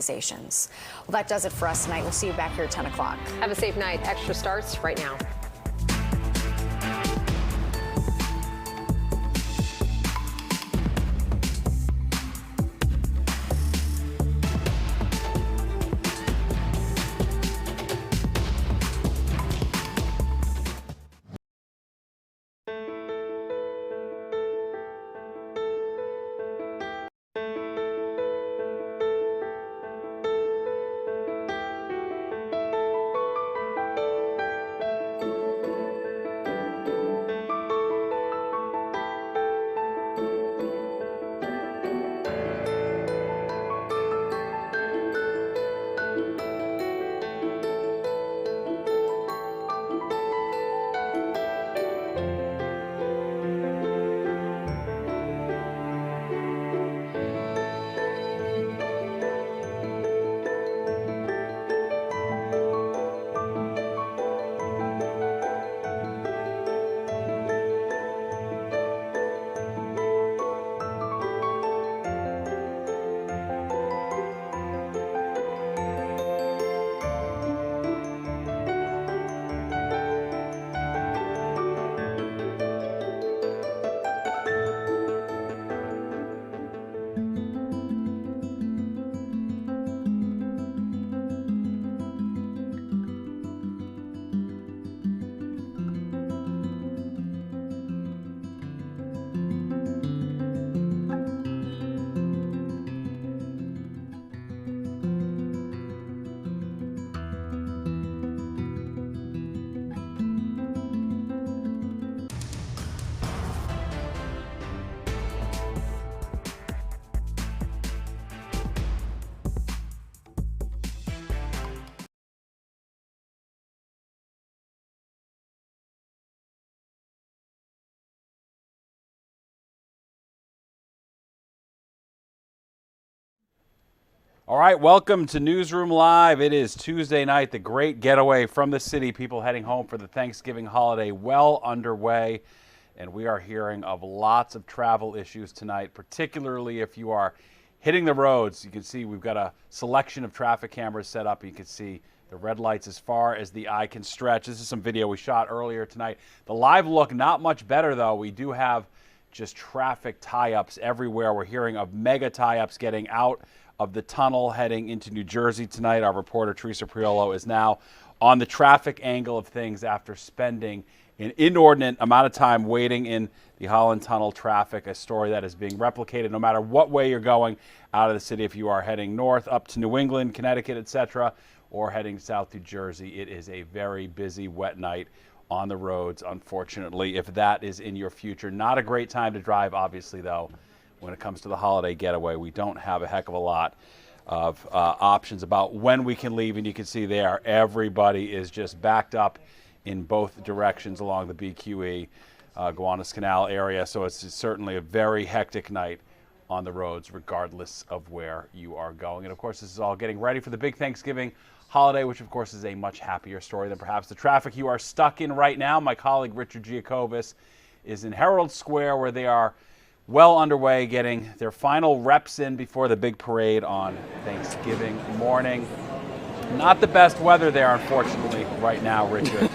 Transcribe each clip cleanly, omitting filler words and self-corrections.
Well, that does it for us tonight. We'll see you back here at 10 o'clock. Have a safe night. Extra starts right now. All right, welcome to Newsroom Live. It is Tuesday night, the great getaway from the city. People heading home for the Thanksgiving holiday well underway. And we are hearing of lots of travel issues tonight, particularly if you are hitting the roads. You can see we've got a selection of traffic cameras set up. You can see the red lights as far as the eye can stretch. This is some video we shot earlier tonight. The live look, not much better, though. We do have just traffic tie-ups everywhere. We're hearing of mega tie-ups getting out of the tunnel heading into New Jersey tonight. Our reporter, Teresa Priolo, is now on the traffic angle of things after spending an inordinate amount of time waiting in the Holland Tunnel traffic, a story that is being replicated no matter what way you're going out of the city. If you are heading north up to New England, Connecticut, etc., or heading south to Jersey, it is a very busy, wet night on the roads, unfortunately, if that is in your future. Not a great time to drive, obviously, though. When it comes to the holiday getaway, we don't have a heck of a lot of options about when we can leave, and you can see there everybody is just backed up in both directions along the BQE, Gowanus Canal area, so it's certainly a very hectic night on the roads regardless of where you are going. And of course, this is all getting ready for the big Thanksgiving holiday, which of course is a much happier story than perhaps the traffic you are stuck in right now. My colleague Richard Giacobis is in Herald Square, where they are well underway getting their final reps in before the big parade on Thanksgiving morning. Not the best weather there, unfortunately, right now, Richard.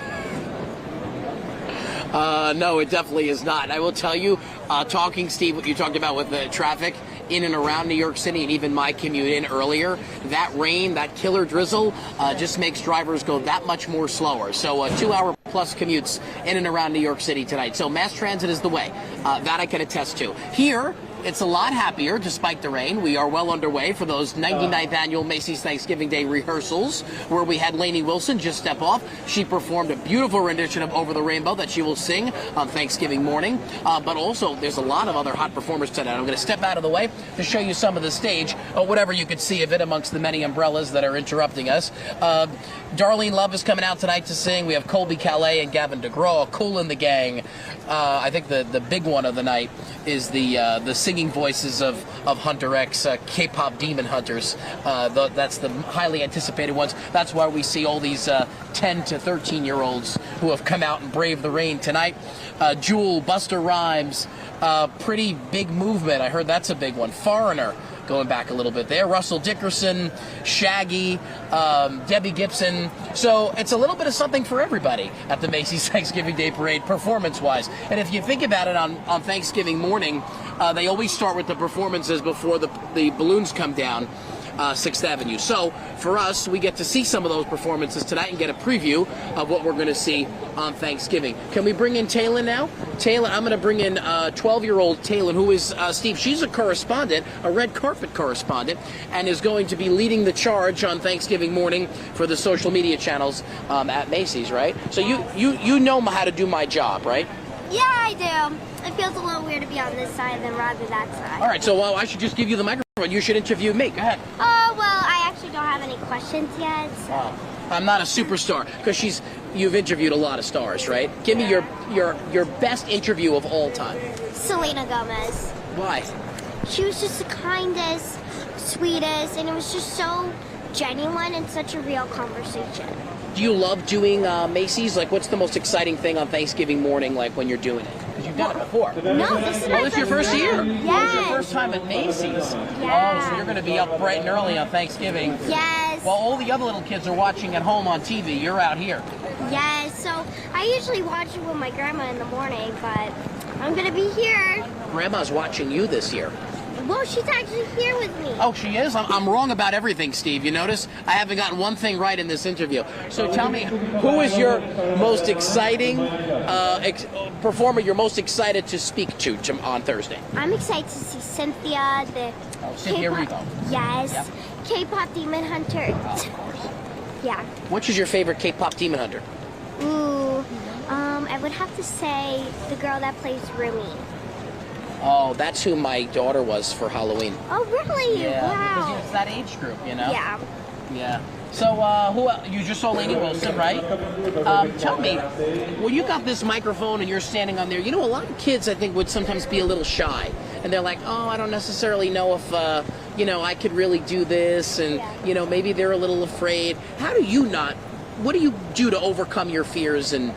No, it definitely is not. I will tell you, talking, Steve, what you talked about with the traffic in and around New York City, and even my commute in earlier, that rain, that killer drizzle, just makes drivers go that much more slower. So 2-hour plus commutes in and around New York City tonight. So mass transit is the way. That I can attest to. Here, it's a lot happier despite the rain. We are well underway for those 99th annual Macy's Thanksgiving Day rehearsals, where we had Lainey Wilson just step off. She performed a beautiful rendition of Over the Rainbow that she will sing on Thanksgiving morning. But also, there's a lot of other hot performers tonight. I'm going to step out of the way to show you some of the stage, whatever you could see of it amongst the many umbrellas that are interrupting us. Darlene Love is coming out tonight to sing. We have Colby Calais and Gavin DeGraw, Cool in the Gang. I think the big one of the night is the singing voices of Hunter X, K-pop Demon Hunters. That's the highly anticipated ones. That's why we see all these 10 to 13-year-olds who have come out and braved the rain tonight. Jewel, Busta Rhymes, pretty big movement. I heard that's a big one. Foreigner, going back a little bit there. Russell Dickerson, Shaggy, Debbie Gibson. So it's a little bit of something for everybody at the Macy's Thanksgiving Day Parade, performance-wise. And if you think about it, on Thanksgiving morning, they always start with the performances before the balloons come down 6th Avenue. So for us, we get to see some of those performances tonight and get a preview of what we're going to see on Thanksgiving. Can we bring in Taylor now? Taylor, I'm going to bring in 12-year-old Taylor, who is, Steve, she's a correspondent, a red carpet correspondent, and is going to be leading the charge on Thanksgiving morning for the social media channels at Macy's, right? So you know how to do my job, right? Yeah, I do. It feels a little weird to be on this side than rather that side. All right, so I should just give you the microphone. You should interview me. Go ahead. Oh, well, I actually don't have any questions yet. So. I'm not a superstar because you've interviewed a lot of stars, right? Give me your best interview of all time. Selena Gomez. Why? She was just the kindest, sweetest, and it was just so genuine and such a real conversation. Do you love doing Macy's? Like, what's the most exciting thing on Thanksgiving morning, like when you're doing it? Because you've done it before. No, this is my this is your first year? Yes. Oh, it's your first time at Macy's? Yeah. Oh, so you're going to be up bright and early on Thanksgiving. Yes. While all the other little kids are watching at home on TV, you're out here. Yes, so I usually watch it with my grandma in the morning, but I'm going to be here. Grandma's watching you this year. Well, she's actually here with me. Oh, she is? I'm wrong about everything, Steve. You notice? I haven't gotten one thing right in this interview. So tell me, who is your most exciting performer you're most excited to speak to on Thursday? I'm excited to see Cynthia, the Cynthia K-pop. Erivo. Yes. Yep. K-pop Demon Hunter. Of course. Yeah. Which is your favorite K-pop demon hunter? Ooh, I would have to say the girl that plays Rumi. Oh, that's who my daughter was for Halloween. Oh, really? Yeah, Wow. because it's that age group, you know? Yeah. Yeah. So, who else? You just saw Lady Wilson, right? Tell me, when you got this microphone and you're standing on there, you know, a lot of kids, I think, would sometimes be a little shy. And they're like, oh, I don't necessarily know if, you know, I could really do this. And, you know, maybe they're a little afraid. How do you not, what do you do to overcome your fears and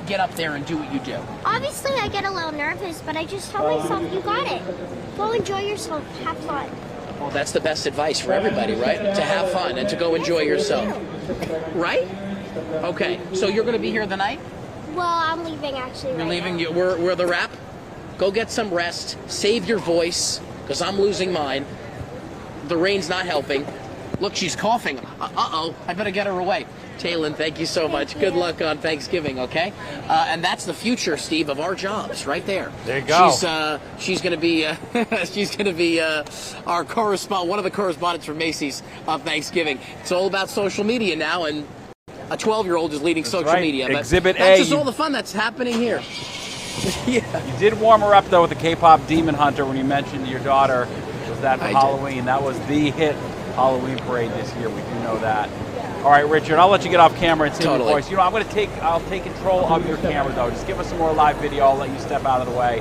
get up there and do what you do? Obviously, I get a little nervous, but I just tell myself, you got it. Go enjoy yourself. Have fun. Well, that's the best advice for everybody, right? To have fun and to go enjoy yourself. Right? Okay, so you're going to be here the night? Well, I'm leaving actually. You're right leaving? now. We're the wrap? Go get some rest. Save your voice, because I'm losing mine. The rain's not helping. Look, she's coughing. Uh-oh, I better get her away. Taylor, thank you so much. Good luck on Thanksgiving, okay? And that's the future, Steve, of our jobs, right there. There you go. She's going to be our correspondent, one of the correspondents for Macy's on Thanksgiving. It's all about social media now, and a 12-year-old is leading social right. media. Exhibit that's A. just all the fun that's happening here. Yeah. You did warm her up, though, with the K-pop Demon Hunter when you mentioned your daughter was that for I Halloween. did. That was the hit Halloween parade this year. We do know that. All right, Richard, I'll let you get off camera and see your voice. You know, I'll take control of your camera, though. Just give us some more live video. I'll let you step out of the way,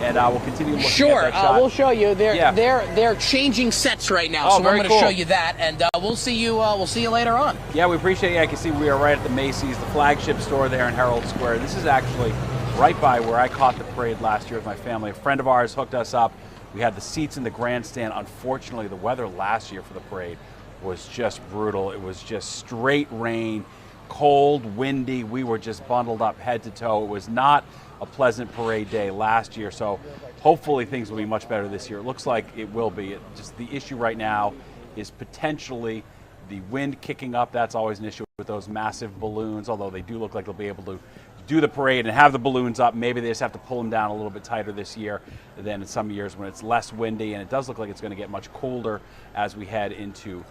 and we'll continue looking Sure, at that shot. we'll show you. They're changing sets right now, so I'm going to show you that, and we'll see you later on. Yeah, we appreciate it. I can see we are right at the Macy's, the flagship store there in Herald Square. This is actually right by where I caught the parade last year with my family. A friend of ours hooked us up. We had the seats in the grandstand. Unfortunately, the weather last year for the parade was just brutal. It was just straight rain, cold, windy. We were just bundled up head to toe. It was not a pleasant parade day last year, so hopefully things will be much better this year. It looks like it will be. Just the issue right now is potentially the wind kicking up. That's always an issue with those massive balloons, although they do look like they'll be able to do the parade and have the balloons up. Maybe they just have to pull them down a little bit tighter this year than in some years when it's less windy, and it does look like it's going to get much colder as we head into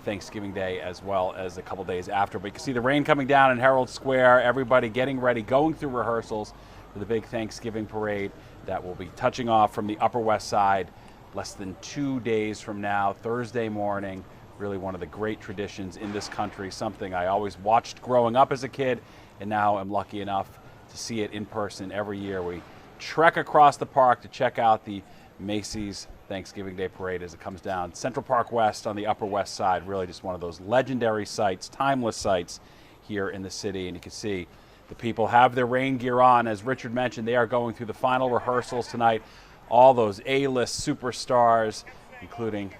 Thanksgiving Day as well as a couple days after. But you can see the rain coming down in Herald Square, everybody getting ready, going through rehearsals for the big Thanksgiving parade that will be touching off from the Upper West Side less than 2 days from now, Thursday morning. Really one of the great traditions in this country, something I always watched growing up as a kid, and now I'm lucky enough to see it in person every year. We trek across the park to check out the Macy's Thanksgiving Day Parade as it comes down Central Park West on the Upper West Side. Really just one of those legendary sites, timeless sites here in the city. And you can see the people have their rain gear on. As Richard mentioned, they are going through the final rehearsals tonight. All those A-list superstars including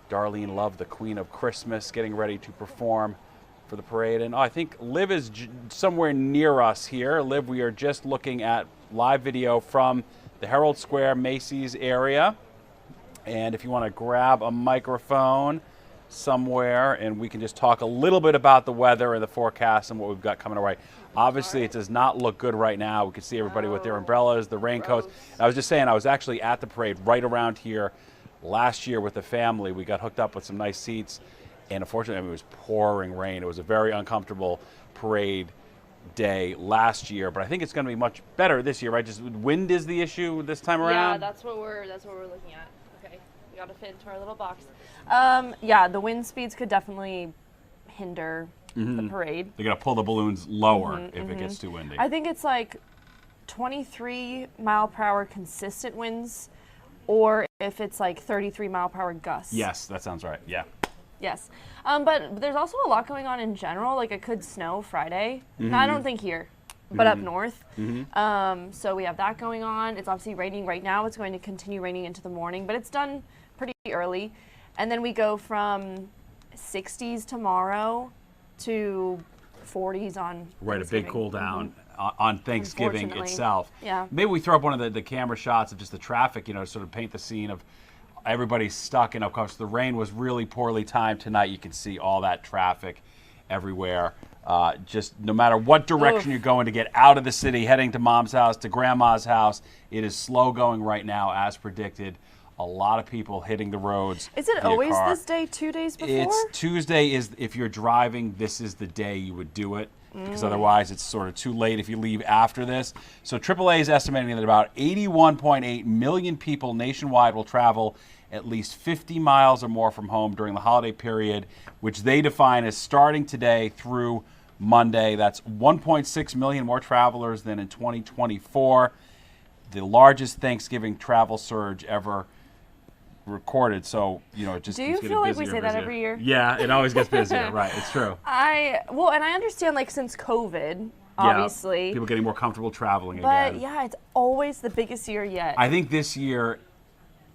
Darlene Love, the Queen of Christmas, getting ready to perform for the parade. And I think Liv is somewhere near us here. Liv, we are just looking at live video from the Herald Square Macy's area. And if you want to grab a microphone somewhere and we can just talk a little bit about the weather and the forecast and what we've got coming our way. Obviously, it does not look good right now. We can see everybody with their umbrellas, the raincoats. I was just saying, I was actually at the parade right around here last year with the family. We got hooked up with some nice seats, and unfortunately, it was pouring rain. It was a very uncomfortable parade day last year, but I think it's going to be much better this year, right? Just wind is the issue this time around? Yeah, that's what we're looking at. Okay, we got to fit into our little box. Yeah, the wind speeds could definitely hinder the parade. They're going to pull the balloons lower if it gets too windy. I think it's like 23 mile per hour consistent winds, or if it's like 33 mile per hour gusts. Yes, that sounds right. Yeah. Yes. But there's also a lot going on in general. Like it could snow Friday. Now, I don't think here, but up north. So we have that going on. It's obviously raining right now. It's going to continue raining into the morning, but it's done pretty early. And then we go from 60s tomorrow to 40s on Right, a big cool down on Thanksgiving itself. Yeah. Maybe we throw up one of the camera shots of just the traffic, you know, sort of paint the scene of everybody's stuck. And of course, the rain was really poorly timed tonight. You can see all that traffic everywhere. Just no matter what direction you're going to get out of the city, heading to mom's house, to grandma's house, it is slow going right now as predicted. A lot of people hitting the roads. Is it always this day 2 days before? It's Tuesday is if you're driving, this is the day you would do it. Because otherwise it's sort of too late if you leave after this. So AAA is estimating that about 81.8 million people nationwide will travel at least 50 miles or more from home during the holiday period, which they define as starting today through Monday. That's 1.6 million more travelers than in 2024. The largest Thanksgiving travel surge ever recorded. So, you know, it just Do you feel like we say that every year? Yeah, it always gets busier. Right, it's true. Well, and I understand, like, since COVID, obviously. People getting more comfortable traveling But again. yeah, it's always the biggest year yet. I think this year,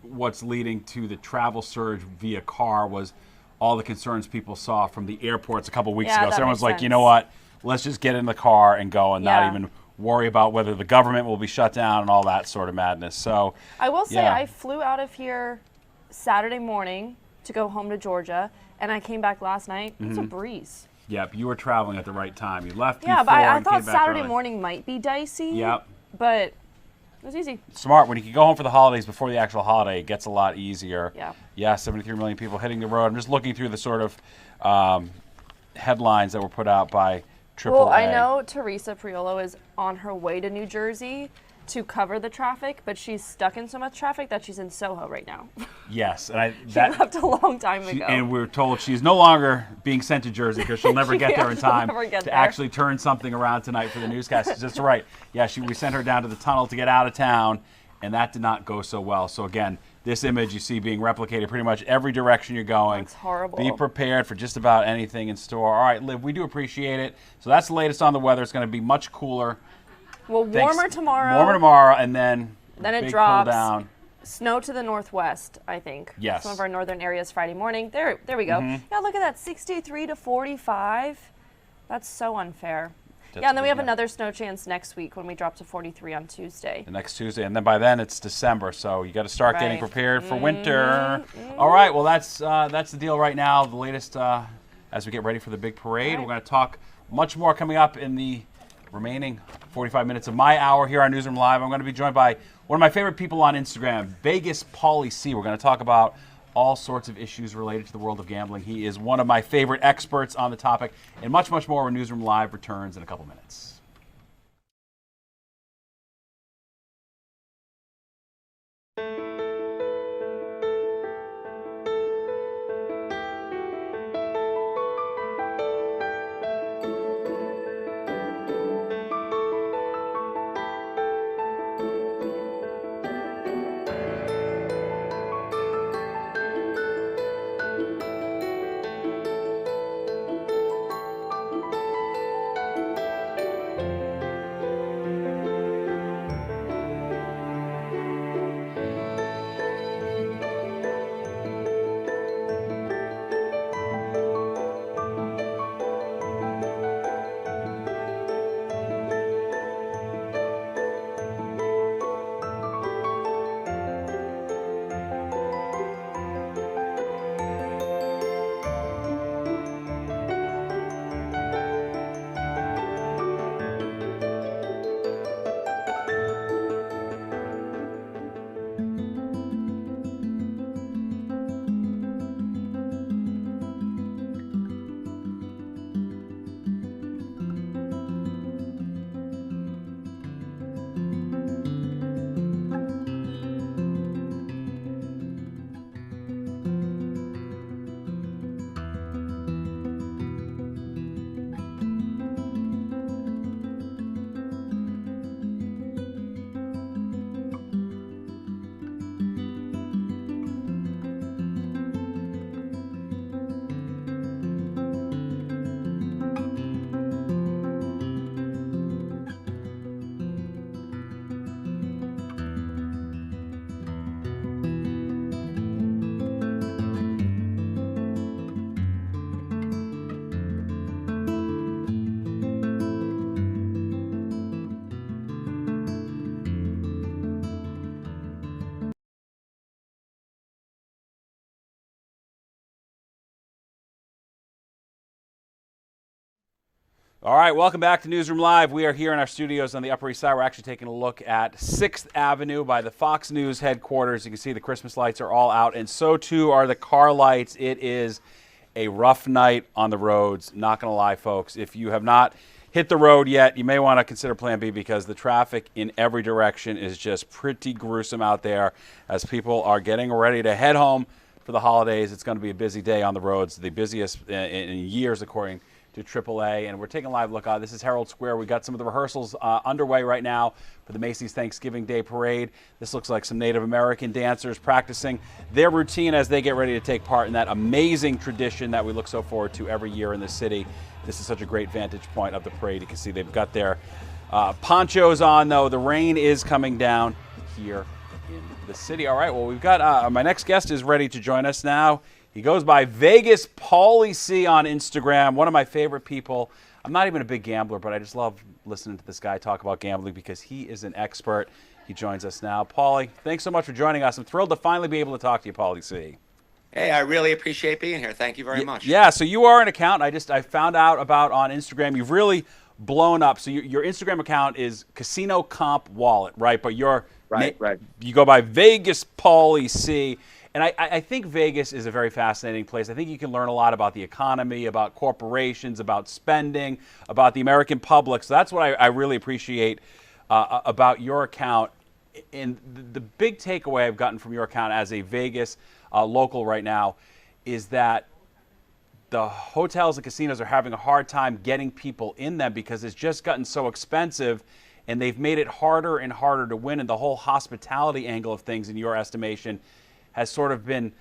what's leading to the travel surge via car was all the concerns people saw from the airports a couple weeks ago. So everyone's like, you know what? Let's just get in the car and go and not even worry about whether the government will be shut down and all that sort of madness. So I will say I flew out of here Saturday morning to go home to Georgia, and I came back last night. It's a breeze. Yep, you were traveling at the right time. You left Yeah, before but I and thought came back Saturday early. morning might be dicey. Yep. But it was easy. Smart. When you can go home for the holidays before the actual holiday, it gets a lot easier. Yeah. Yeah, 73 million people hitting the road. I'm just looking through the sort of headlines that were put out by AAA. Well, I know Teresa Priolo is on her way to New Jersey to cover the traffic, but she's stuck in so much traffic that she's in Soho right now. Yes, and She left a long time ago. And we're told she's no longer being sent to Jersey because she'll never get there in time to actually turn something around tonight for the newscast. That's right. Yeah, we sent her down to the tunnel to get out of town, and that did not go so well. So again, this image you see being replicated pretty much every direction you're going. That's horrible. Be prepared for just about anything in store. All right, Liv, we do appreciate it. So that's the latest on the weather. It's going to be much cooler. Well, warmer tomorrow. Warmer tomorrow, and then it big drops. Cool down. Snow to the northwest, I think. Yes. Some of our northern areas Friday morning. There we go. Yeah, look at that, 63 to 45. That's so unfair. Yeah, and then we have another snow chance next week when we drop to 43 on Tuesday. The next Tuesday, and then by then it's December, so you got to start getting prepared for winter. All right, well that's the deal right now. The latest as we get ready for the big parade. We're going to talk much more coming up in the remaining 45 minutes of my hour here on Newsroom Live. I'm going to be joined by one of my favorite people on Instagram, Vegas Paulie C. We're going to talk about all sorts of issues related to the world of gambling. He is one of my favorite experts on the topic, and much, much more when Newsroom Live returns in a couple minutes. All right, welcome back to Newsroom Live. We are here in our studios on the Upper East Side. We're actually taking a look at 6th Avenue by the Fox News headquarters. You can see the Christmas lights are all out, and so too are the car lights. It is a rough night on the roads. Not going to lie, folks. If you have not hit the road yet, you may want to consider Plan B because the traffic in every direction is just pretty gruesome out there as people are getting ready to head home for the holidays. It's going to be a busy day on the roads, the busiest in years, according to AAA, and we're taking a live look. This is Herald Square. We got some of the rehearsals underway right now for the Macy's Thanksgiving Day Parade. This looks like some Native American dancers practicing their routine as they get ready to take part in that amazing tradition that we look so forward to every year in the city. This is such a great vantage point of the parade. You can see they've got their ponchos on, though. The rain is coming down here in the city. All right, well, we've got my next guest is ready to join us now. He goes by Vegas Paulie C on Instagram, one of my favorite people. I'm not even a big gambler, but I just love listening to this guy talk about gambling because he is an expert. He joins us now. Paulie, thanks so much for joining us. I'm thrilled to finally be able to talk to you, Paulie C. Hey, I really appreciate being here. Thank you very much. Yeah, so you are an accountant. I found out about on Instagram. You've really blown up. So your Instagram account is Casino Comp Wallet, right? But Right. You go by Vegas Paulie C. And I think Vegas is a very fascinating place. I think you can learn a lot about the economy, about corporations, about spending, about the American public. So that's what I really appreciate about your account. And the big takeaway I've gotten from your account as a Vegas local right now is that the hotels and casinos are having a hard time getting people in them because it's just gotten so expensive, and they've made it harder and harder to win. And the whole hospitality angle of things, in your estimation, has sort of been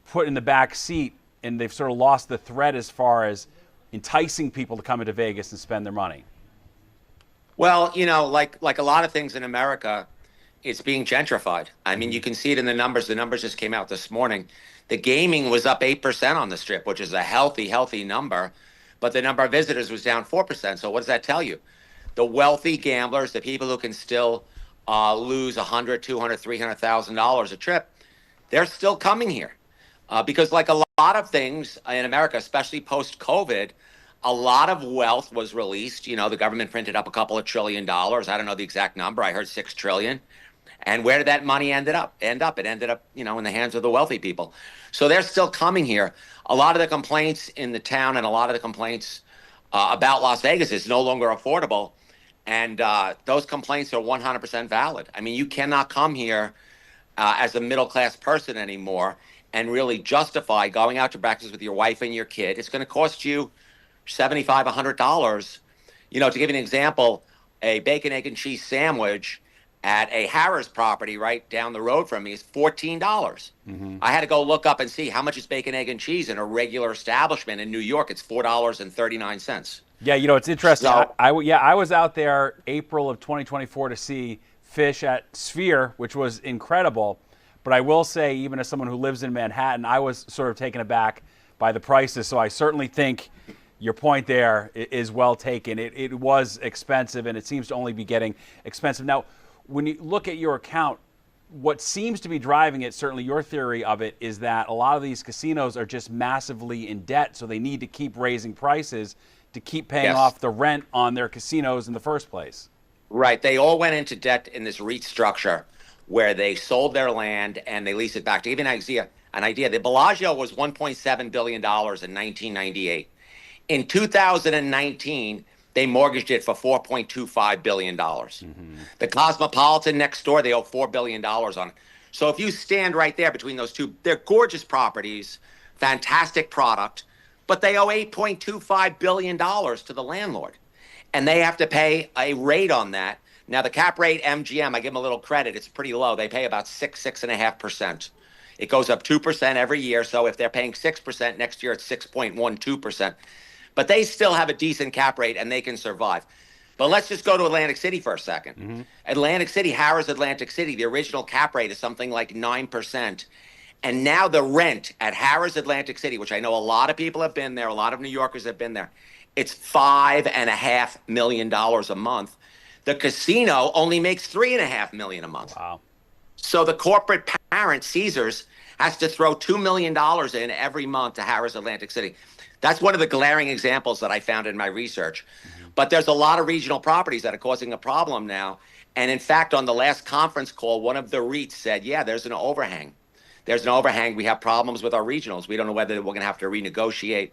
put in the back seat, and they've sort of lost the thread as far as enticing people to come into Vegas and spend their money. Well, like a lot of things in America, it's being gentrified. I mean, you can see it in the numbers. The numbers just came out this morning. The gaming was up 8% on the Strip, which is a healthy number, but the number of visitors was down 4%. So what does that tell you? The wealthy gamblers, the people who can still lose $100,000, $200,000, $300,000 a trip, they're still coming here because like a lot of things in America, especially post-COVID, a lot of wealth was released. The government printed up a couple of $1 trillion. I don't know the exact number. I heard $6 trillion. And where did that money end up? It ended up, in the hands of the wealthy people. So they're still coming here. A lot of the complaints in the town and a lot of the complaints about Las Vegas is no longer affordable. And those complaints are 100% valid. I mean, you cannot come here as a middle-class person anymore and really justify going out to breakfast with your wife and your kid. It's going to cost you $75, $100. To give you an example, a bacon, egg, and cheese sandwich at a Harrah's property right down the road from me is $14. Mm-hmm. I had to go look up and see how much is bacon, egg, and cheese in a regular establishment in New York. It's $4.39. Yeah, it's interesting. So, I was out there April of 2024 to see Fish at Sphere, which was incredible. But I will say, even as someone who lives in Manhattan, I was sort of taken aback by the prices. So I certainly think your point there is well taken. It was expensive, and it seems to only be getting expensive. Now, when you look at your account, what seems to be driving it, certainly your theory of it, is that a lot of these casinos are just massively in debt, so they need to keep raising prices to keep paying off the rent on their casinos in the first place. Right. They all went into debt in this REIT structure where they sold their land and they leased it back. To give you an idea, the Bellagio was $1.7 billion in 1998. In 2019, they mortgaged it for $4.25 billion. Mm-hmm. The Cosmopolitan next door, they owe $4 billion on it. So if you stand right there between those two, they're gorgeous properties, fantastic product, but they owe $8.25 billion to the landlord. And they have to pay a rate on that. Now, the cap rate MGM, I give them a little credit. It's pretty low. They pay about 6.5%. It goes up 2% every year. So if they're paying 6%, next year it's 6.12%. But they still have a decent cap rate and they can survive. But let's just go to Atlantic City for a second. Mm-hmm. Atlantic City, Harrah's Atlantic City, the original cap rate is something like 9%. And now the rent at Harrah's Atlantic City, which I know a lot of people have been there, a lot of New Yorkers have been there, it's $5.5 million a month. The casino only makes $3.5 million a month. Wow. So the corporate parent, Caesars, has to throw $2 million in every month to Harrah's Atlantic City. That's one of the glaring examples that I found in my research. But there's a lot of regional properties that are causing a problem now. And in fact, on the last conference call, one of the REITs said, yeah, there's an overhang. There's an overhang. We have problems with our regionals. We don't know whether we're going to have to renegotiate.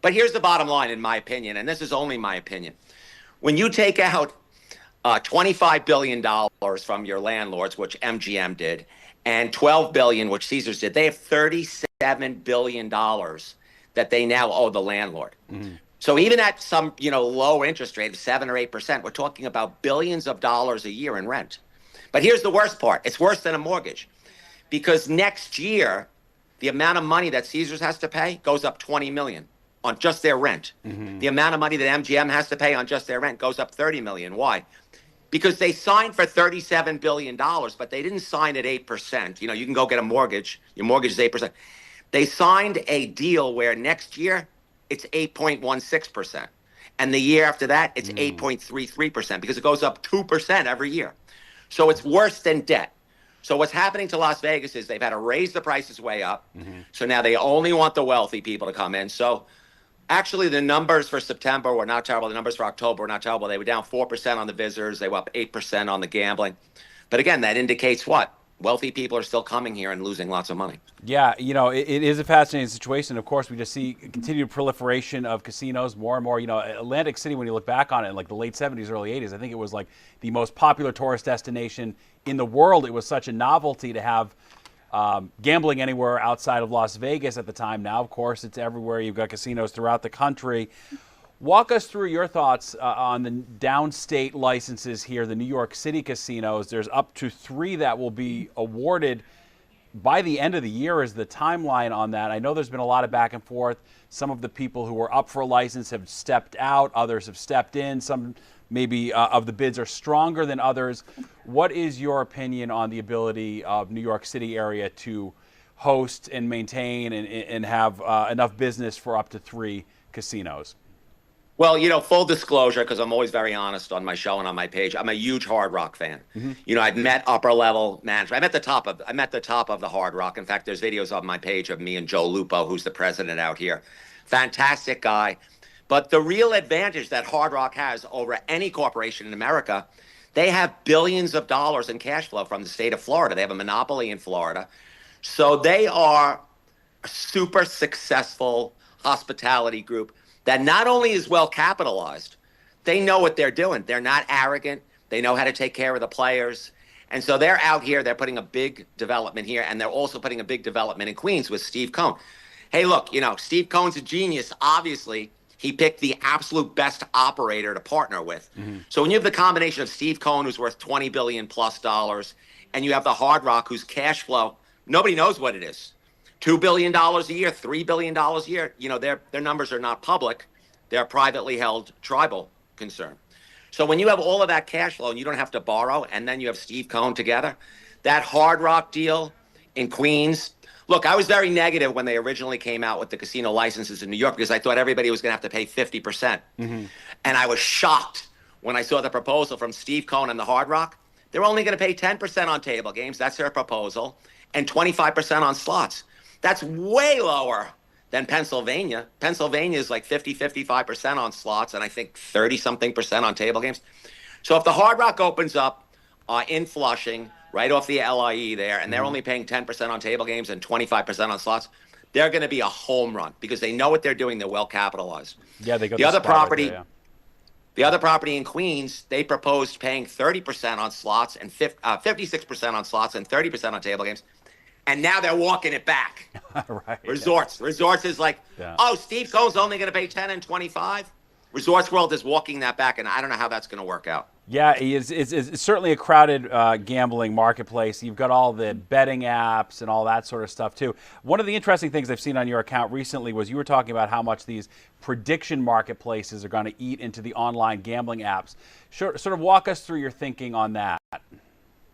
But here's the bottom line, in my opinion, and this is only my opinion. When you take out $25 billion from your landlords, which MGM did, and $12 billion, which Caesars did, they have $37 billion that they now owe the landlord. So even at some, low interest rate of 7 or 8%, we're talking about billions of dollars a year in rent. But here's the worst part. It's worse than a mortgage, because next year, the amount of money that Caesars has to pay goes up $20 million on just their rent. The amount of money that MGM has to pay on just their rent goes up $30 million. Why? Because they signed for $37 billion, but they didn't sign at 8%. You can go get a mortgage. Your mortgage is 8%. They signed a deal where next year it's 8.16%. And the year after that, it's 8.33% because it goes up 2% every year. So it's worse than debt. So what's happening to Las Vegas is they've had to raise the prices way up. So now they only want the wealthy people to come in. So actually, the numbers for September were not terrible. The numbers for October were not terrible. They were down 4% on the visitors. They were up 8% on the gambling. But again, that indicates what? Wealthy people are still coming here and losing lots of money. Yeah, it is a fascinating situation. Of course, we just see continued proliferation of casinos, more and more. Atlantic City, when you look back on it in like the late 70s, early 80s, I think it was like the most popular tourist destination in the world. It was such a novelty to have gambling anywhere outside of Las Vegas at the time. Now, of course, it's everywhere. You've got casinos throughout the country. Walk us through your thoughts on the downstate licenses here, the New York City casinos. There's up to 3 that will be awarded by the end of the year is the timeline on that. I know there's been a lot of back and forth. Some of the people who were up for a license have stepped out. Others have stepped in. Some maybe of the bids are stronger than others. What is your opinion on the ability of New York City area to host and maintain and have enough business for up to 3 casinos? Well, full disclosure, because I'm always very honest on my show and on my page, I'm a huge Hard Rock fan. I've met upper level management. I'm at the top of the Hard Rock. In fact, there's videos on my page of me and Joe Lupo, who's the president out here. Fantastic guy. But the real advantage that Hard Rock has over any corporation in America, they have billions of dollars in cash flow from the state of Florida. They have a monopoly in Florida. So they are a super successful hospitality group that not only is well capitalized, they know what they're doing. They're not arrogant. They know how to take care of the players. And so they're out here, they're putting a big development here, and they're also putting a big development in Queens with Steve Cohen. Hey, look, Steve Cohen's a genius. Obviously, he picked the absolute best operator to partner with. So when you have the combination of Steve Cohen, who's worth $20 billion plus, and you have the Hard Rock, whose cash flow, nobody knows what it is. $2 billion a year, $3 billion a year. Their numbers are not public. They're a privately held tribal concern. So when you have all of that cash flow and you don't have to borrow, and then you have Steve Cohen together, that Hard Rock deal in Queens. Look, I was very negative when they originally came out with the casino licenses in New York because I thought everybody was going to have to pay 50%. And I was shocked when I saw the proposal from Steve Cohen and the Hard Rock. They're only going to pay 10% on table games. That's their proposal. And 25% on slots. That's way lower than Pennsylvania. Pennsylvania is like 55% on slots, and I think 30-something% on table games. So if the Hard Rock opens up in Flushing, right off the LIE there, and they're only paying 10% on table games and 25% on slots, they're going to be a home run because they know what they're doing. They're well capitalized. Yeah, they got the other property. Right there, yeah. The other property in Queens, they proposed paying 30% on slots and 56% on slots and 30% on table games. And now they're walking it back. Right. Resorts. Yeah. Resorts is like, oh, Steve Cohen's only going to pay 10 and 25. Resorts World is walking that back, and I don't know how that's going to work out. Yeah, it's certainly a crowded gambling marketplace. You've got all the betting apps and all that sort of stuff, too. One of the interesting things I've seen on your account recently was you were talking about how much these prediction marketplaces are going to eat into the online gambling apps. Sort of walk us through your thinking on that.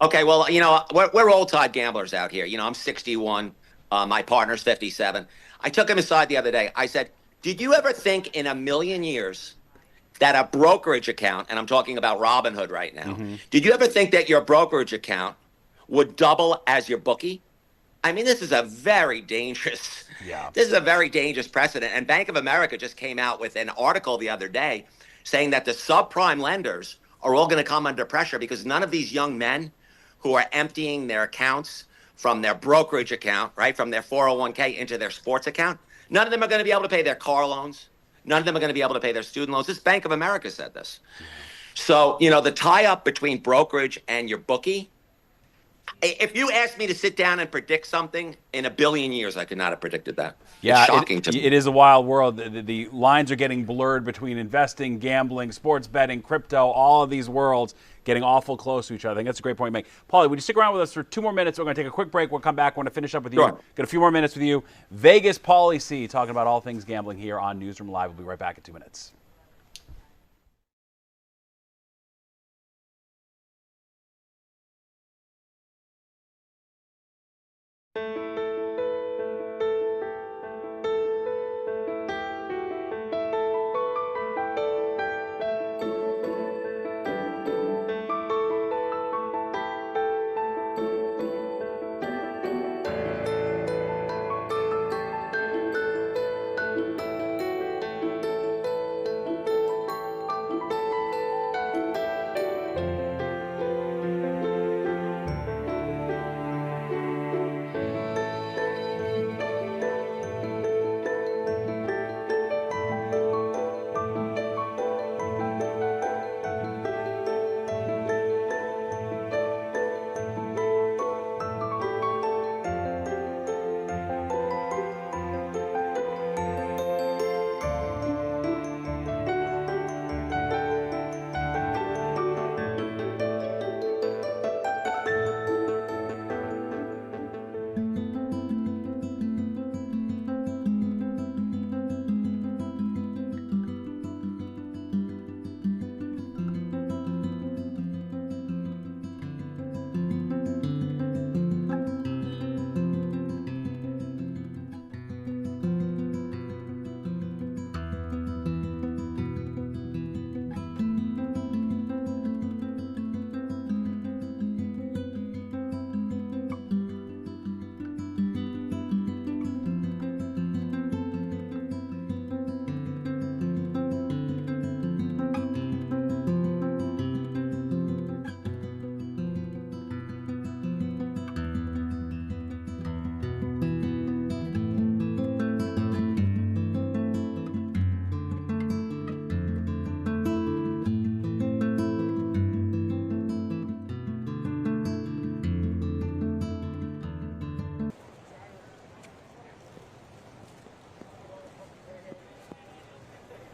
Okay, well, we're old-time gamblers out here. I'm 61. My partner's 57. I took him aside the other day. I said, did you ever think in a million years that a brokerage account, and I'm talking about Robinhood right now, did you ever think that your brokerage account would double as your bookie? I mean, this is a very dangerous. Yeah. This is a very dangerous precedent. And Bank of America just came out with an article the other day saying that the subprime lenders are all going to come under pressure because none of these young men who are emptying their accounts from their brokerage account, right, from their 401k into their sports account, none of them are going to be able to pay their car loans. None of them are going to be able to pay their student loans. This Bank of America said this. So, the tie-up between brokerage and your bookie, if you asked me to sit down and predict something, in a billion years, I could not have predicted that. Yeah, it's shocking to me. It is a wild world. The lines are getting blurred between investing, gambling, sports betting, crypto, all of these worlds getting awful close to each other. I think that's a great point to make. Paulie, would you stick around with us for 2 more minutes? We're going to take a quick break. We'll come back. We're going to finish up with you. Sure. Got a few more minutes with you. Vegas Paulie C. talking about all things gambling here on Newsroom Live. We'll be right back in 2 minutes.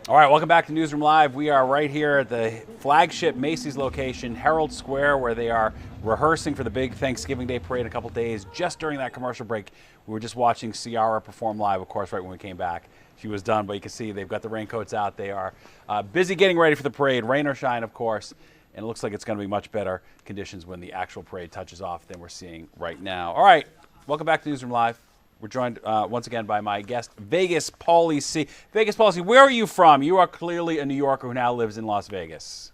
All right, welcome back to Newsroom Live. We are right here at the flagship Macy's location, Herald Square, where they are rehearsing for the big Thanksgiving Day parade in a couple days. Just during that commercial break, we were just watching Ciara perform live, of course, right when we came back. She was done, but you can see they've got the raincoats out. They are busy getting ready for the parade, rain or shine, of course. And it looks like it's going to be much better conditions when the actual parade touches off than we're seeing right now. All right, welcome back to Newsroom Live. We're joined once again by my guest, Vegas Paulie C. Vegas Paulie C., where are you from? You are clearly a New Yorker who now lives in Las Vegas.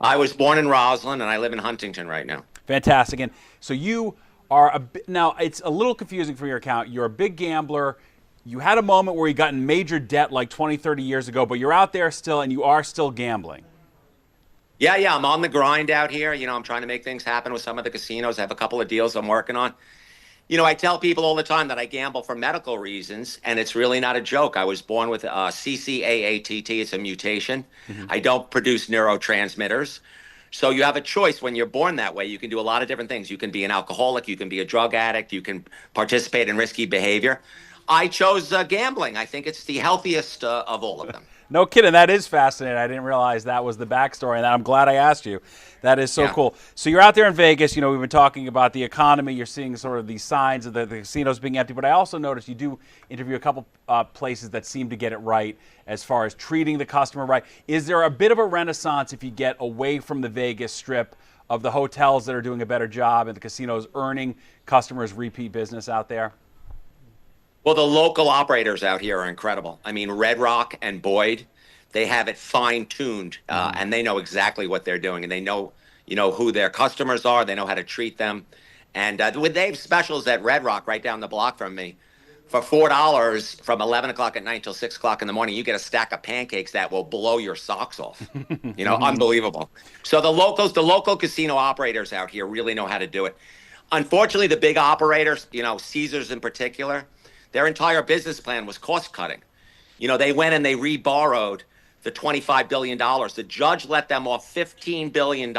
I was born in Roslyn, and I live in Huntington right now. Fantastic. And so you are now it's a little confusing for your account. You're a big gambler. You had a moment where you got in major debt like 20, 30 years ago, but you're out there still, and you are still gambling. Yeah, I'm on the grind out here. I'm trying to make things happen with some of the casinos. I have a couple of deals I'm working on. I tell people all the time that I gamble for medical reasons, and it's really not a joke. I was born with CCAATT. It's a mutation. Mm-hmm. I don't produce neurotransmitters. So you have a choice when you're born that way. You can do a lot of different things. You can be an alcoholic. You can be a drug addict. You can participate in risky behavior. I chose gambling. I think it's the healthiest of all of them. No kidding. That is fascinating. I didn't realize that was the backstory, and I'm glad I asked you. That is so cool. So you're out there in Vegas. We've been talking about the economy. You're seeing sort of these signs of the casinos being empty. But I also noticed you do interview a couple places that seem to get it right as far as treating the customer right. Is there a bit of a renaissance if you get away from the Vegas Strip of the hotels that are doing a better job and the casinos earning customers repeat business out there? Well, the local operators out here are incredible. I mean, Red Rock and Boyd, they have it fine-tuned, and they know exactly what they're doing, and they know, who their customers are. They know how to treat them, And they have specials at Red Rock right down the block from me. For $4 from 11 o'clock at night till 6 o'clock in the morning, you get a stack of pancakes that will blow your socks off. Unbelievable. So the local casino operators out here really know how to do it. Unfortunately, the big operators, Caesars in particular, their entire business plan was cost cutting. They went and they reborrowed the $25 billion. The judge let them off $15 billion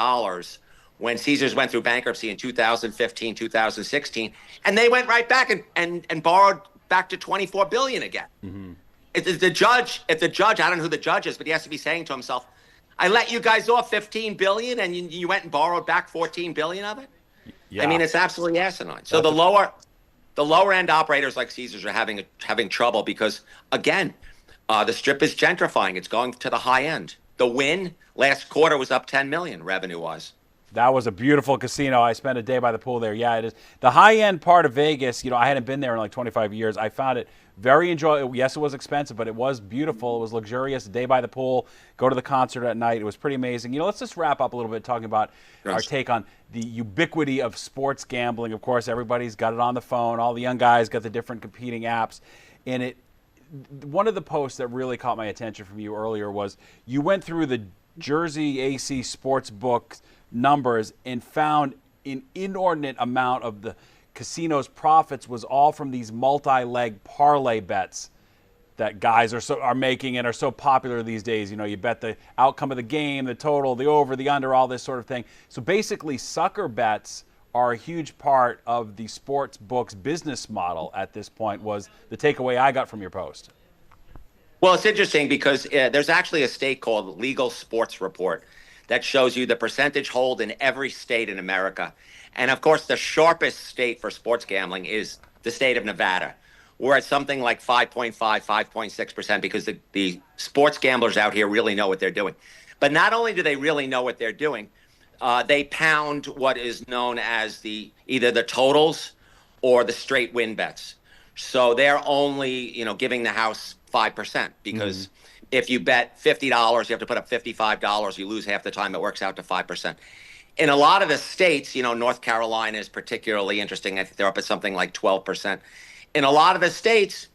when Caesars went through bankruptcy in 2015, 2016, and they went right back and borrowed back to $24 billion again. Mm-hmm. If the judge, I don't know who the judge is, but he has to be saying to himself, I let you guys off $15 billion and you went and borrowed back $14 billion of it? Yeah. I mean, it's absolutely asinine. So the lower end operators like Caesars are having trouble because, again, the Strip is gentrifying. It's going to the high end. The Wynn last quarter was up $10 million revenue-wise. That was a beautiful casino. I spent a day by the pool there. Yeah, it is. The high-end part of Vegas, I hadn't been there in like 25 years. I found it very enjoyable. Yes, it was expensive, but it was beautiful. It was luxurious. A day by the pool, go to the concert at night. It was pretty amazing. Let's just wrap up a little bit talking about our take on the ubiquity of sports gambling. Of course, everybody's got it on the phone. All the young guys got the different competing apps. And one of the posts that really caught my attention from you earlier was you went through the Jersey AC Sportsbook numbers and found an inordinate amount of the casino's profits was all from these multi-leg parlay bets that guys are making and are so popular these days. You bet the outcome of the game, the total, the over, the under, all this sort of thing. So basically, sucker bets are a huge part of the sports books business model at this point, was the takeaway I got from your post. Well, it's interesting because there's actually a state called Legal Sports Report that shows you the percentage hold in every state in America. And of course, the sharpest state for sports gambling is the state of Nevada. We're at something like 5.5, 5.6% because the sports gamblers out here really know what they're doing. But not only do they really know what they're doing, they pound what is known as either the totals or the straight win bets. So they're only, giving the house 5% because if you bet $50, you have to put up $55. You lose half the time. It works out to 5%. In a lot of the states, North Carolina is particularly interesting. I think they're up at something like 12%. In a lot of the states,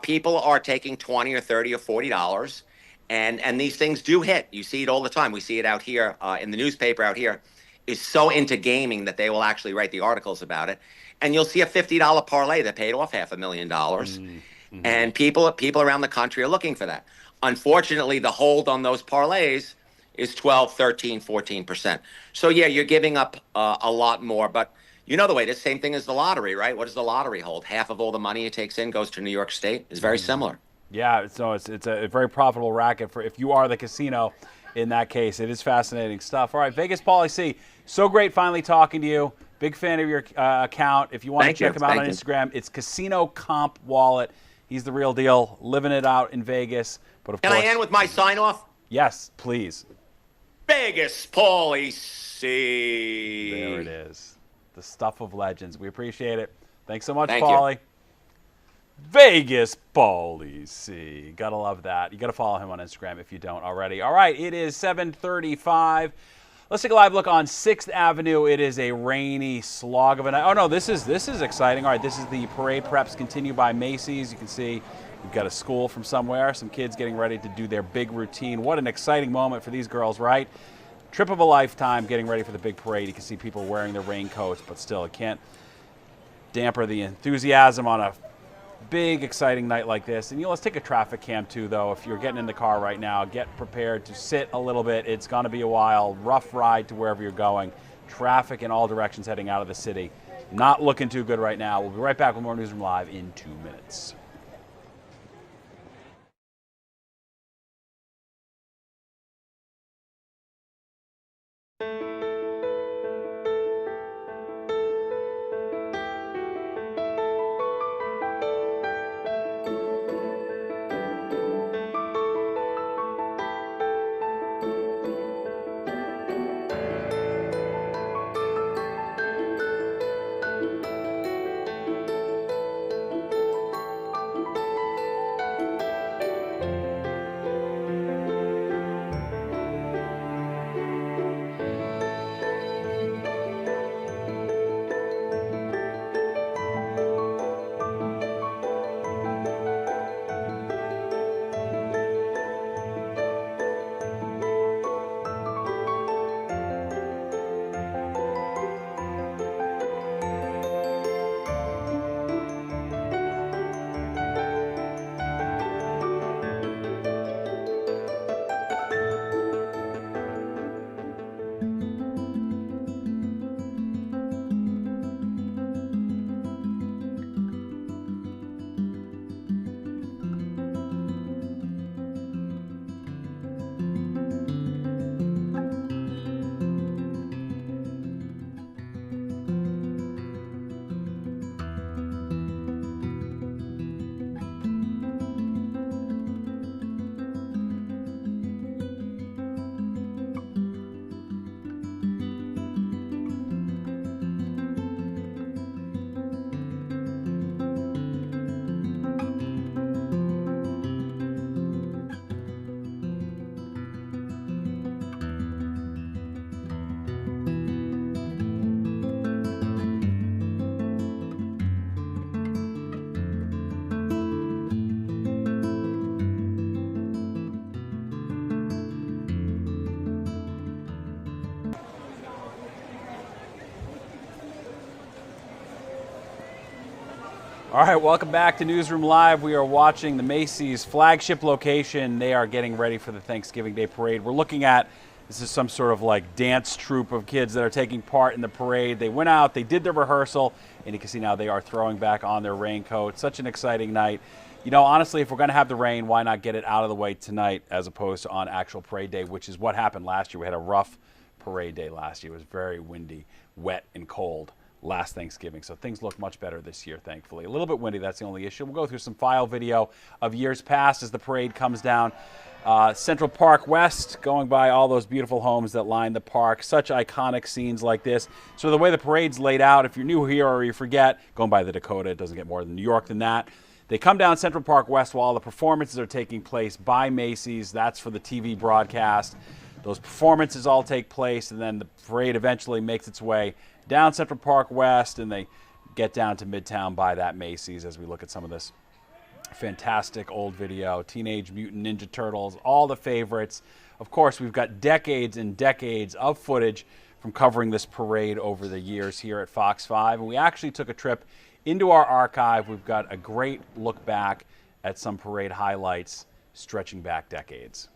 people are taking $20 or $30 or $40, and these things do hit. You see it all the time. We see it out here in the newspaper out here. Is so into gaming that they will actually write the articles about it. And you'll see a $50 parlay that paid off $500,000. Mm-hmm. And people around the country are looking for that. Unfortunately, the hold on those parlays is 12, 13, 14%. So, yeah, you're giving up a lot more. But the way, the same thing as the lottery, right? What does the lottery hold? Half of all the money it takes in goes to New York State. It's very similar. Yeah, so it's a very profitable racket for if you are the casino in that case. It is fascinating stuff. All right, Vegas Paulie C, so great finally talking to you. Big fan of your account. If you want to check him out on Instagram, it's Casino Comp Wallet. He's the real deal, living it out in Vegas. But of course, can I end with my sign-off? Yes, please. Vegas Paulie C. There it is. The stuff of legends. We appreciate it. Thanks so much, Paulie. Vegas Paulie C. Gotta love that. You gotta follow him on Instagram if you don't already. All right, it is 7:35. Let's take a live look on 6th Avenue. It is a rainy slog of a night. Oh no, this is exciting. All right, this is the parade preps continue by Macy's. You can see we've got a school from somewhere, some kids getting ready to do their big routine. What an exciting moment for these girls, right? Trip of a lifetime getting ready for the big parade. You can see people wearing their raincoats, but still it can't damper the enthusiasm on a big, exciting night like this. And let's take a traffic cam too, though. If you're getting in the car right now, get prepared to sit a little bit. It's going to be a wild, rough ride to wherever you're going. Traffic in all directions heading out of the city. Not looking too good right now. We'll be right back with more Newsroom Live in 2 minutes. All right, welcome back to Newsroom Live. We are watching the Macy's flagship location. They are getting ready for the Thanksgiving Day Parade. We're looking at, this is some sort of like dance troupe of kids that are taking part in the parade. They went out, they did their rehearsal, and you can see now they are throwing back on their raincoats. Such an exciting night. You know, honestly, if we're going to have the rain, why not get it out of the way tonight as opposed to on actual parade day, which is what happened last year. We had a rough parade day last year. It was very windy, wet, and cold last Thanksgiving. So things look much better this year, thankfully. A little bit windy, that's the only issue. We'll go through some file video of years past as the parade comes down. Central Park West, going by all those beautiful homes that line the park. Such iconic scenes like this. So the way the parade's laid out, if you're new here or you forget, going by the Dakota, it doesn't get more than New York than that. They come down Central Park West while the performances are taking place by Macy's. That's for the TV broadcast. Those performances all take place, and then the parade eventually makes its way down Central Park West, and they get down to Midtown by that Macy's as we look at some of this fantastic old video. Teenage Mutant Ninja Turtles, all the favorites. Of course, we've got decades and decades of footage from covering this parade over the years here at Fox 5, and we actually took a trip into our archive. We've got a great look back at some parade highlights stretching back decades.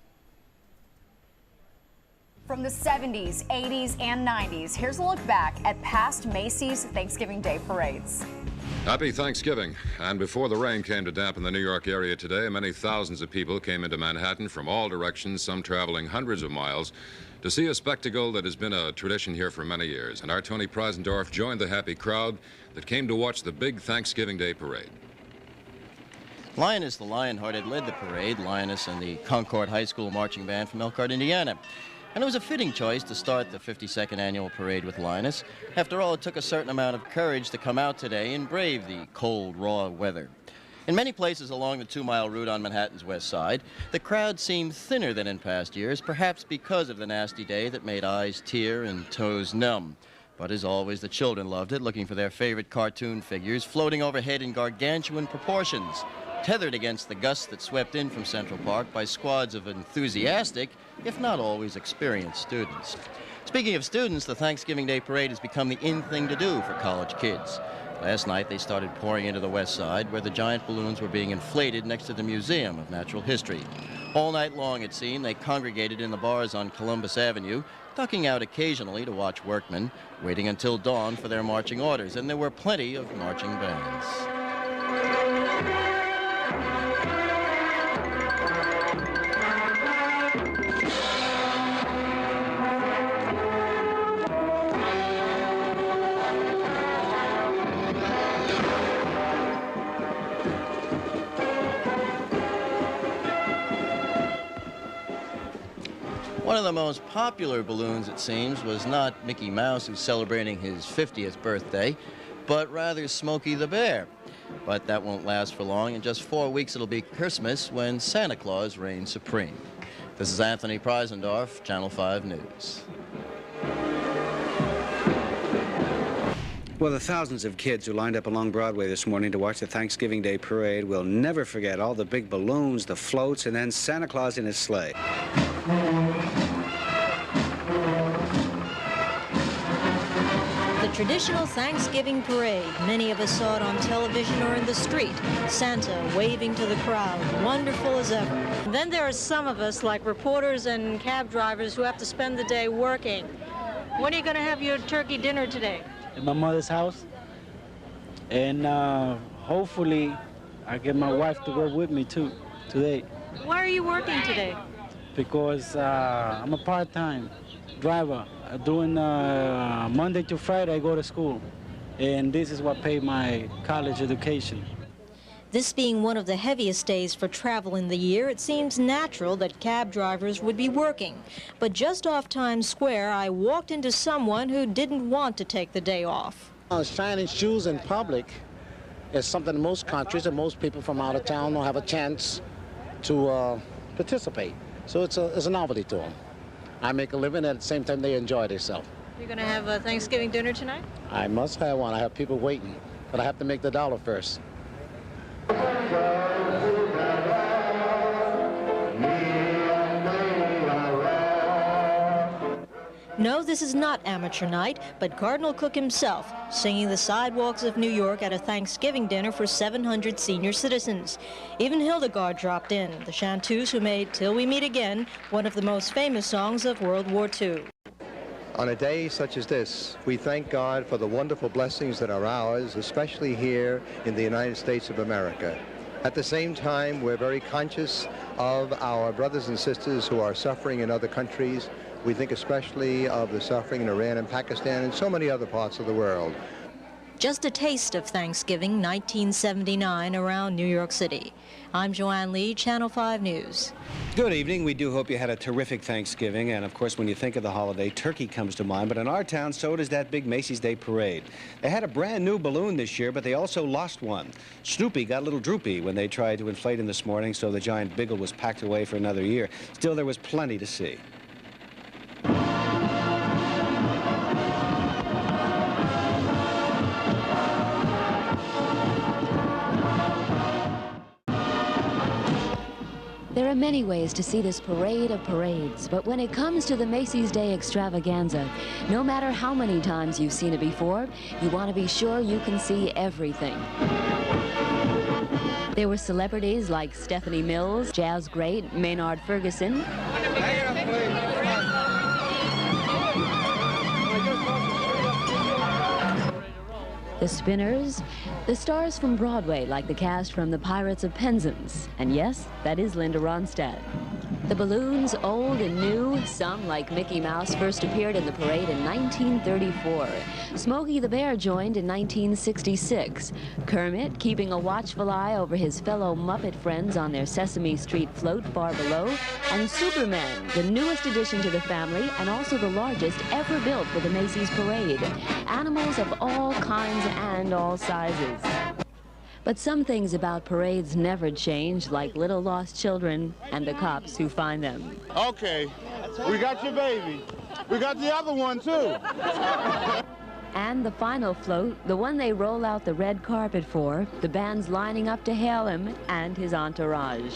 From the 70s, 80s, and 90s, here's a look back at past Macy's Thanksgiving Day parades. Happy Thanksgiving. And before the rain came to dampen the New York area today, many thousands of people came into Manhattan from all directions, some traveling hundreds of miles, to see a spectacle that has been a tradition here for many years. And our Tony Preisendorf joined the happy crowd that came to watch the big Thanksgiving Day parade. Lioness the Lionhearted led the parade, Lioness and the Concord High School Marching Band from Elkhart, Indiana. And it was a fitting choice to start the 52nd annual parade with Lioness. After all, it took a certain amount of courage to come out today and brave the cold, raw weather. In many places along the 2-mile route on Manhattan's west side, the crowd seemed thinner than in past years, perhaps because of the nasty day that made eyes tear and toes numb. But as always, the children loved it, looking for their favorite cartoon figures floating overhead in gargantuan proportions, tethered against the gusts that swept in from Central Park by squads of enthusiastic, if not always experienced, students. Speaking of students, the Thanksgiving Day Parade has become the in thing to do for college kids. Last night, they started pouring into the west side, where the giant balloons were being inflated next to the Museum of Natural History. All night long, it seemed, they congregated in the bars on Columbus Avenue, ducking out occasionally to watch workmen, waiting until dawn for their marching orders, and there were plenty of marching bands. One of the most popular balloons, it seems, was not Mickey Mouse, who's celebrating his 50th birthday, but rather Smokey the Bear. But that won't last for long. In just 4 weeks, it'll be Christmas when Santa Claus reigns supreme. This is Anthony Preisendorf, Channel 5 News. Well, the thousands of kids who lined up along Broadway this morning to watch the Thanksgiving Day Parade will never forget all the big balloons, the floats, and then Santa Claus in his sleigh. The traditional Thanksgiving parade. Many of us saw it on television or in the street. Santa waving to the crowd, wonderful as ever. Then there are some of us, like reporters and cab drivers, who have to spend the day working. When are you going to have your turkey dinner today? At my mother's house. And hopefully I get my wife to work with me too today. Why are you working today? Because I'm a part-time driver. Doing Monday to Friday I go to school, and this is what paid my college education. This being one of the heaviest days for travel in the year, it seems natural that cab drivers would be working. But just off Times Square, I walked into someone who didn't want to take the day off. Shining shoes in public is something in most countries and most people from out of town don't have a chance to participate. So it's a novelty to them. I make a living, and at the same time they enjoy themselves. You're going to have a Thanksgiving dinner tonight? I must have one. I have people waiting, but I have to make the dollar first. No, this is not amateur night, but Cardinal Cook himself singing the sidewalks of New York at a Thanksgiving dinner for 700 senior citizens. Even Hildegard dropped in, the chanteuse who made Till We Meet Again one of the most famous songs of World War II. On a day such as this, we thank God for the wonderful blessings that are ours, especially here in the United States of America. At the same time, we're very conscious of our brothers and sisters who are suffering in other countries. We think especially of the suffering in Iran and Pakistan and so many other parts of the world. Just a taste of Thanksgiving 1979 around New York City. I'm Joanne Lee, Channel 5 News. Good evening. We do hope you had a terrific Thanksgiving. And of course, when you think of the holiday, turkey comes to mind. But in our town, so does that big Macy's Day Parade. They had a brand new balloon this year, but they also lost one. Snoopy got a little droopy when they tried to inflate him this morning, so the giant Biggle was packed away for another year. Still, there was plenty to see. There are many ways to see this parade of parades, but when it comes to the Macy's Day extravaganza, no matter how many times you've seen it before, you want to be sure you can see everything. There were celebrities like Stephanie Mills, jazz great Maynard Ferguson, the Spinners, the stars from Broadway like the cast from The Pirates of Penzance, and yes, that is Linda Ronstadt. The balloons, old and new, some like Mickey Mouse first appeared in the parade in 1934. Smokey the Bear joined in 1966. Kermit keeping a watchful eye over his fellow Muppet friends on their Sesame Street float far below. And Superman, the newest addition to the family and also the largest ever built for the Macy's Parade. Animals of all kinds and all sizes. But some things about parades never change, like little lost children and the cops who find them. Okay, we got your baby. We got the other one, too. And the final float, the one they roll out the red carpet for, the band's lining up to hail him and his entourage.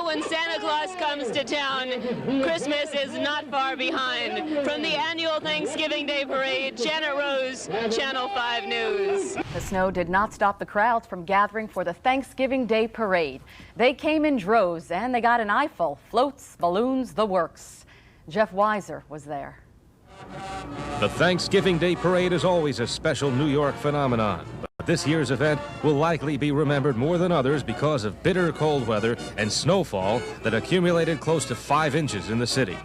When Santa Claus comes to town, Christmas is not far behind. From the annual Thanksgiving Day Parade, Janet Rose, Channel 5 News. The snow did not stop the crowds from gathering for the Thanksgiving Day Parade. They came in droves and they got an eyeful. Floats, balloons, the works. Jeff Weiser was there. The Thanksgiving Day Parade is always a special New York phenomenon. But this year's event will likely be remembered more than others because of bitter cold weather and snowfall that accumulated close to 5 inches in the city.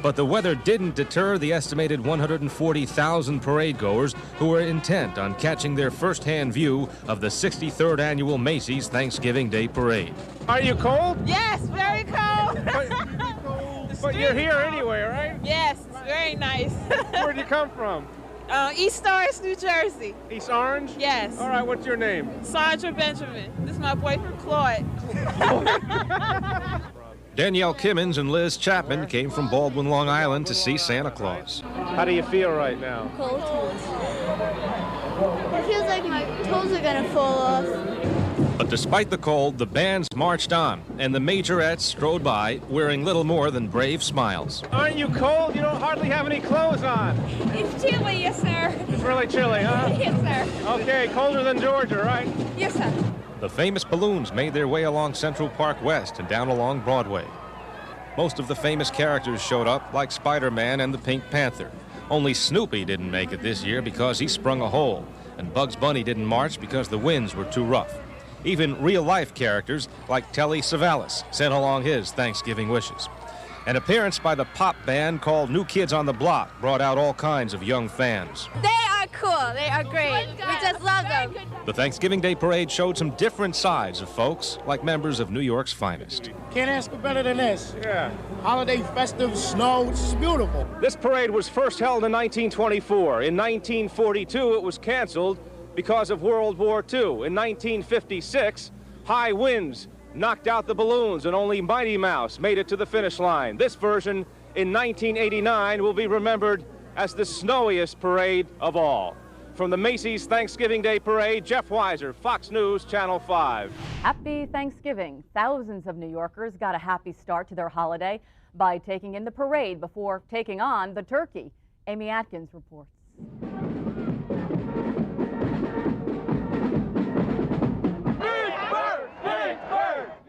But the weather didn't deter the estimated 140,000 parade goers who were intent on catching their first-hand view of the 63rd annual Macy's Thanksgiving Day Parade. Are you cold? Yes, very cold. But you're here anyway, right? Yes, it's very nice. Where'd you come from? East Orange, New Jersey. East Orange? Yes. All right, what's your name? Sandra Benjamin. This is my boyfriend, Claude. Danielle Kimmons and Liz Chapman came from Baldwin, Long Island to see Santa Claus. How do you feel right now? Cold. It feels like my toes are gonna fall off. But despite the cold, the bands marched on, and the majorettes strode by, wearing little more than brave smiles. Aren't you cold? You don't hardly have any clothes on. It's chilly, yes, sir. It's really chilly, huh? Yes, sir. Okay, colder than Georgia, right? Yes, sir. The famous balloons made their way along Central Park West and down along Broadway. Most of the famous characters showed up, like Spider-Man and the Pink Panther. Only Snoopy didn't make it this year because he sprung a hole, and Bugs Bunny didn't march because the winds were too rough. Even real-life characters like Telly Savalas sent along his Thanksgiving wishes. An appearance by the pop band called New Kids on the Block brought out all kinds of young fans. They are cool. They are great. We just love them. The Thanksgiving Day Parade showed some different sides of folks, like members of New York's finest. Can't ask for better than this. Yeah. Holiday, festive, snow, this is beautiful. This parade was first held in 1924. In 1942, it was canceled because of World War II. In 1956, high winds knocked out the balloons and only Mighty Mouse made it to the finish line. This version in 1989 will be remembered as the snowiest parade of all. From the Macy's Thanksgiving Day Parade, Jeff Weiser, Fox News, Channel 5. Happy Thanksgiving. Thousands of New Yorkers got a happy start to their holiday by taking in the parade before taking on the turkey. Amy Atkins reports.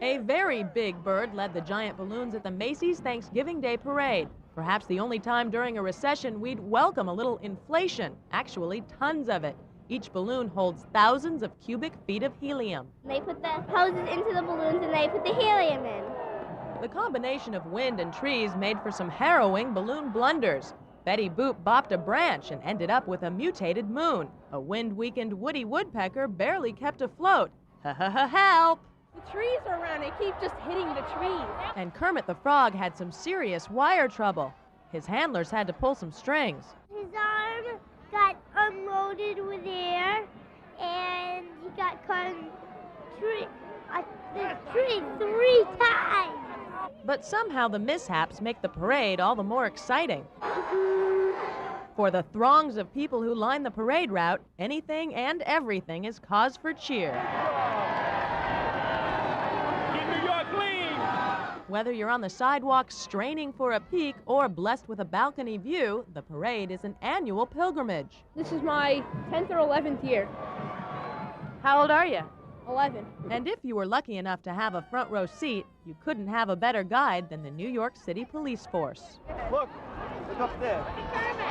A very big bird led the giant balloons at the Macy's Thanksgiving Day Parade. Perhaps the only time during a recession we'd welcome a little inflation, actually tons of it. Each balloon holds thousands of cubic feet of helium. They put the hoses into the balloons and they put the helium in. The combination of wind and trees made for some harrowing balloon blunders. Betty Boop bopped a branch and ended up with a mutated moon. A wind-weakened Woody Woodpecker barely kept afloat. Help! The trees are around, they keep just hitting the trees. And Kermit the Frog had some serious wire trouble. His handlers had to pull some strings. His arm got unloaded with air and he got caught in the tree 3 times. But somehow the mishaps make the parade all the more exciting. For the throngs of people who line the parade route, anything and everything is cause for cheer. Whether you're on the sidewalk straining for a peek or blessed with a balcony view, the parade is an annual pilgrimage. This is my 10th or 11th year. How old are you? 11. And if you were lucky enough to have a front row seat, you couldn't have a better guide than the New York City Police Force. Look up there.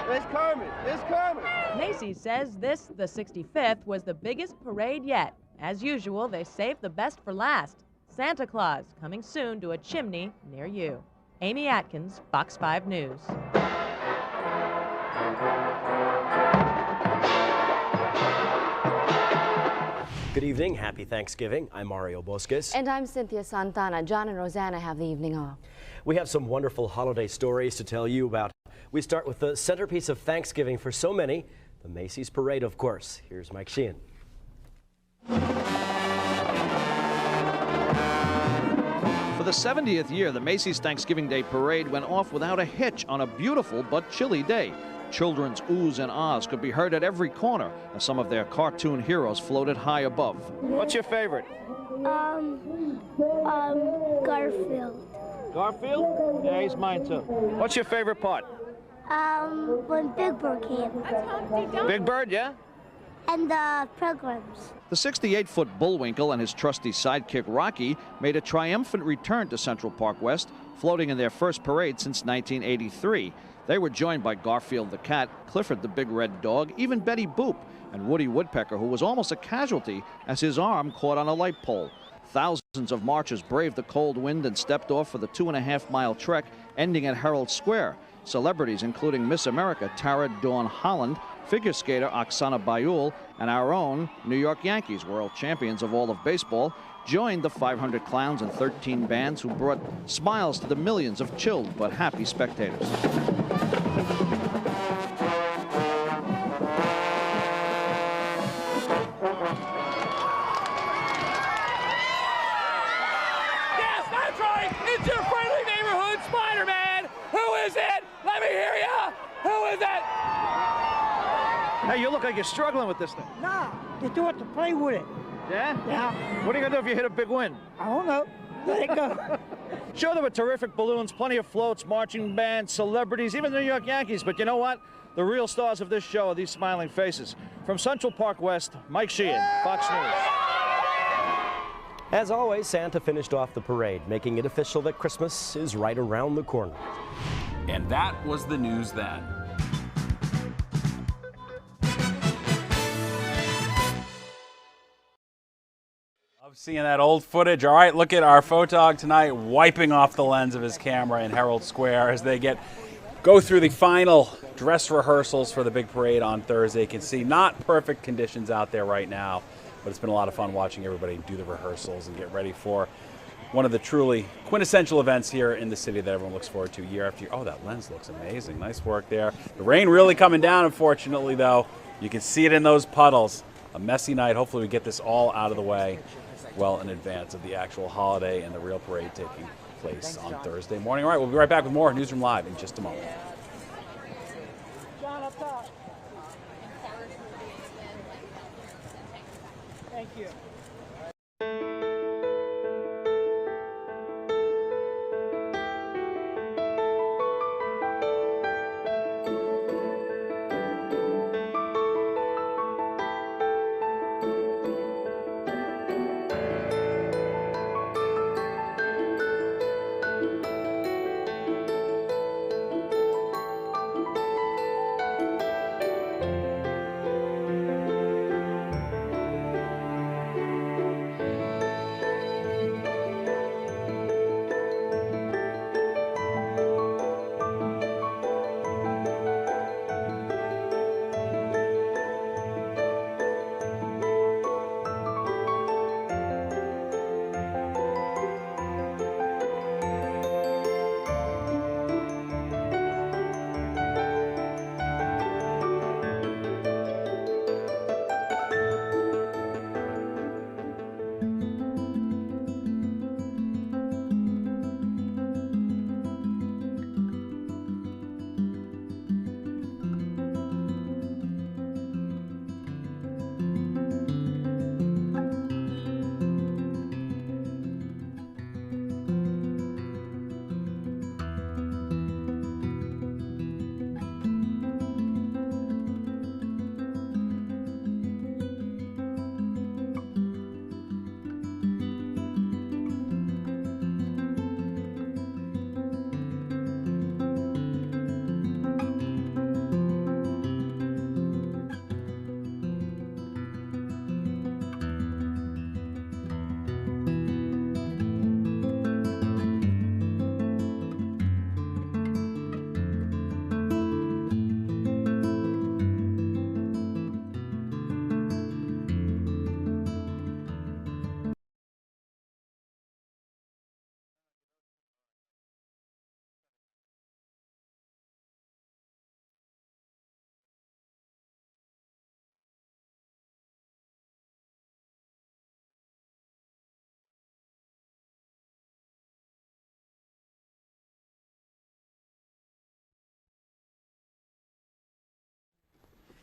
There's Kermit. There's Kermit. Macy says this, the 65th, was the biggest parade yet. As usual, they saved the best for last. Santa Claus, coming soon to a chimney near you. Amy Atkins, Fox 5 News. Good evening. Happy Thanksgiving. I'm Mario Bosques. And I'm Cynthia Santana. John and Rosanna have the evening off. We have some wonderful holiday stories to tell you about. We start with the centerpiece of Thanksgiving for so many, the Macy's Parade, of course. Here's Mike Sheehan. For the 70th year, the Macy's Thanksgiving Day Parade went off without a hitch on a beautiful but chilly day. Children's oohs and ahs could be heard at every corner as some of their cartoon heroes floated high above. What's your favorite? Garfield. Garfield? Yeah, he's mine too. What's your favorite part? When Big Bird came. Big Bird, yeah? And the Pilgrims. The 68-foot Bullwinkle and his trusty sidekick Rocky made a triumphant return to Central Park West, floating in their first parade since 1983. They were joined by Garfield the cat, Clifford the big red dog, even Betty Boop, and Woody Woodpecker, who was almost a casualty as his arm caught on a light pole. Thousands of marchers braved the cold wind and stepped off for the 2.5-mile trek, ending at Herald Square. Celebrities including Miss America Tara Dawn Holland, figure skater Oksana Bayul, and our own New York Yankees, world champions of all of baseball, joined the 500 clowns and 13 bands who brought smiles to the millions of chilled but happy spectators. Yes, that's right! It's your friendly neighborhood Spider-Man! Who is it? Let me hear ya! Who is it? Hey, you look like you're struggling with this thing. Nah, you do it to play with it. Yeah? Yeah. What are you going to do if you hit a big wind? I don't know. Let it go. Sure, there were terrific balloons, plenty of floats, marching bands, celebrities, even the New York Yankees. But you know what? The real stars of this show are these smiling faces. From Central Park West, Mike Sheehan, Fox News. As always, Santa finished off the parade, making it official that Christmas is right around the corner. And that was the news then. Love seeing that old footage. All right, look at our photog tonight wiping off the lens of his camera in Herald Square as they go through the final dress rehearsals for the big parade on Thursday. You can see not perfect conditions out there right now, but it's been a lot of fun watching everybody do the rehearsals and get ready for one of the truly quintessential events here in the city that everyone looks forward to year after year. Oh, that lens looks amazing. Nice work there. The rain really coming down, unfortunately, though. You can see it in those puddles. A messy night. Hopefully we get this all out of the way well in advance of the actual holiday and the real parade taking place on Thursday morning. All right, we'll be right back with more Newsroom Live in just a moment. you.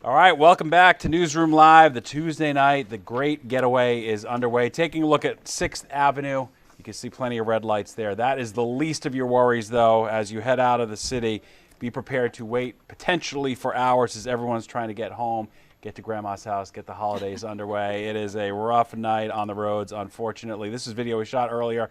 All right, welcome back to Newsroom Live. The Tuesday night, the great getaway is underway. Taking a look at 6th Avenue, you can see plenty of red lights there. That is the least of your worries, though, as you head out of the city. Be prepared to wait potentially for hours as everyone's trying to get home, get to Grandma's house, get the holidays underway. It is a rough night on the roads, unfortunately. This is video we shot earlier.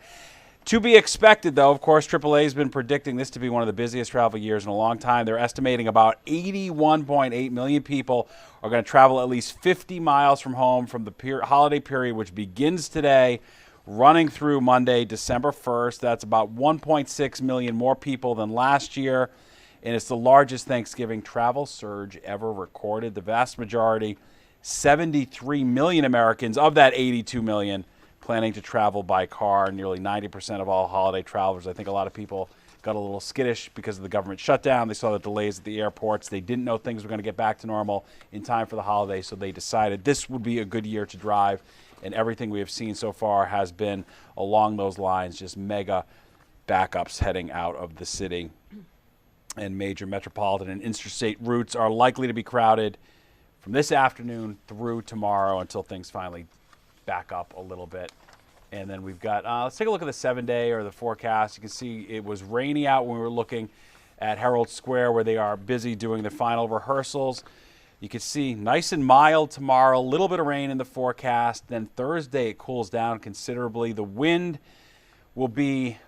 To be expected, though, of course, AAA has been predicting this to be one of the busiest travel years in a long time. They're estimating about 81.8 million people are going to travel at least 50 miles from home from the holiday period, which begins today, running through Monday, December 1st. That's about 1.6 million more people than last year, and it's the largest Thanksgiving travel surge ever recorded. The vast majority, 73 million Americans of that 82 million, planning to travel by car. Nearly 90% of all holiday travelers. I think a lot of people got a little skittish because of the government shutdown. They saw the delays at the airports. They didn't know things were going to get back to normal in time for the holidays, so they decided this would be a good year to drive, and everything we have seen so far has been along those lines, just mega backups heading out of the city. And major metropolitan and interstate routes are likely to be crowded from this afternoon through tomorrow until things finally back up a little bit. And then we've got, let's take a look at the 7-day or the forecast. You can see it was rainy out when we were looking at Herald Square, where they are busy doing the final rehearsals. You can see nice and mild tomorrow, a little bit of rain in the forecast. Then Thursday it cools down considerably. The wind will be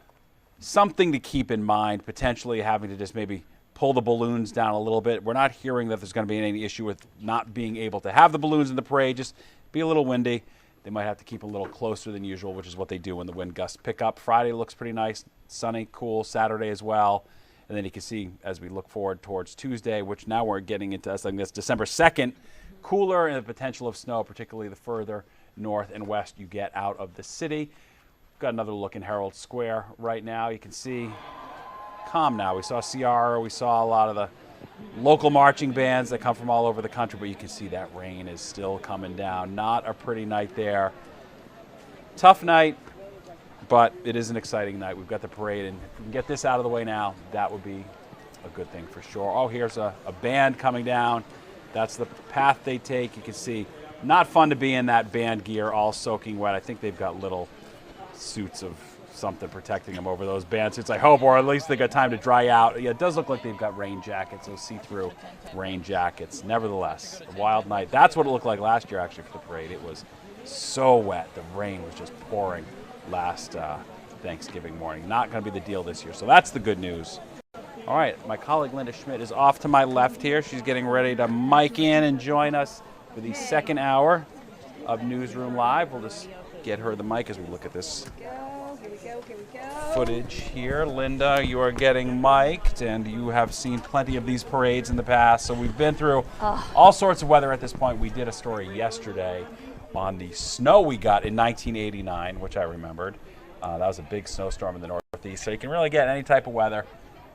something to keep in mind, potentially having to just maybe pull the balloons down a little bit. We're not hearing that there's going to be any issue with not being able to have the balloons in the parade, just be a little windy. They might have to keep a little closer than usual, which is what they do when the wind gusts pick up. Friday looks pretty nice, sunny, cool. Saturday as well. And then you can see as we look forward towards Tuesday, which now we're getting into something that's December 2nd, cooler and the potential of snow, particularly the further north and west you get out of the city. We've got another look in Herald Square right now. You can see calm now. We saw Ciara, we saw a lot of the local marching bands that come from all over the country, but you can see that rain is still coming down. Not a pretty night there. Tough night, but it is an exciting night. We've got the parade, and if we can get this out of the way now, that would be a good thing for sure. Oh, here's a band coming down. That's the path they take. You can see Not fun to be in that band gear all soaking wet. I think they've got little suits of something protecting them over those band suits, I hope, or at least they got time to dry out. Yeah, it does look like they've got rain jackets, those see-through rain jackets. Nevertheless, a wild night. That's what it looked like last year, actually, for the parade. It was so wet. The rain was just pouring last Thanksgiving morning. Not going to be the deal this year, so that's the good news. All right, my colleague Linda Schmidt is off to my left here. She's getting ready to mic in and join us for the second hour of Newsroom Live. We'll just get her the mic as we look at this footage here. Linda, you are getting mic'd, and you have seen plenty of these parades in the past, so we've been through all sorts of weather at this point. We did a story yesterday on the snow we got in 1989, which I remembered. That was a big snowstorm in the Northeast, so you can really get any type of weather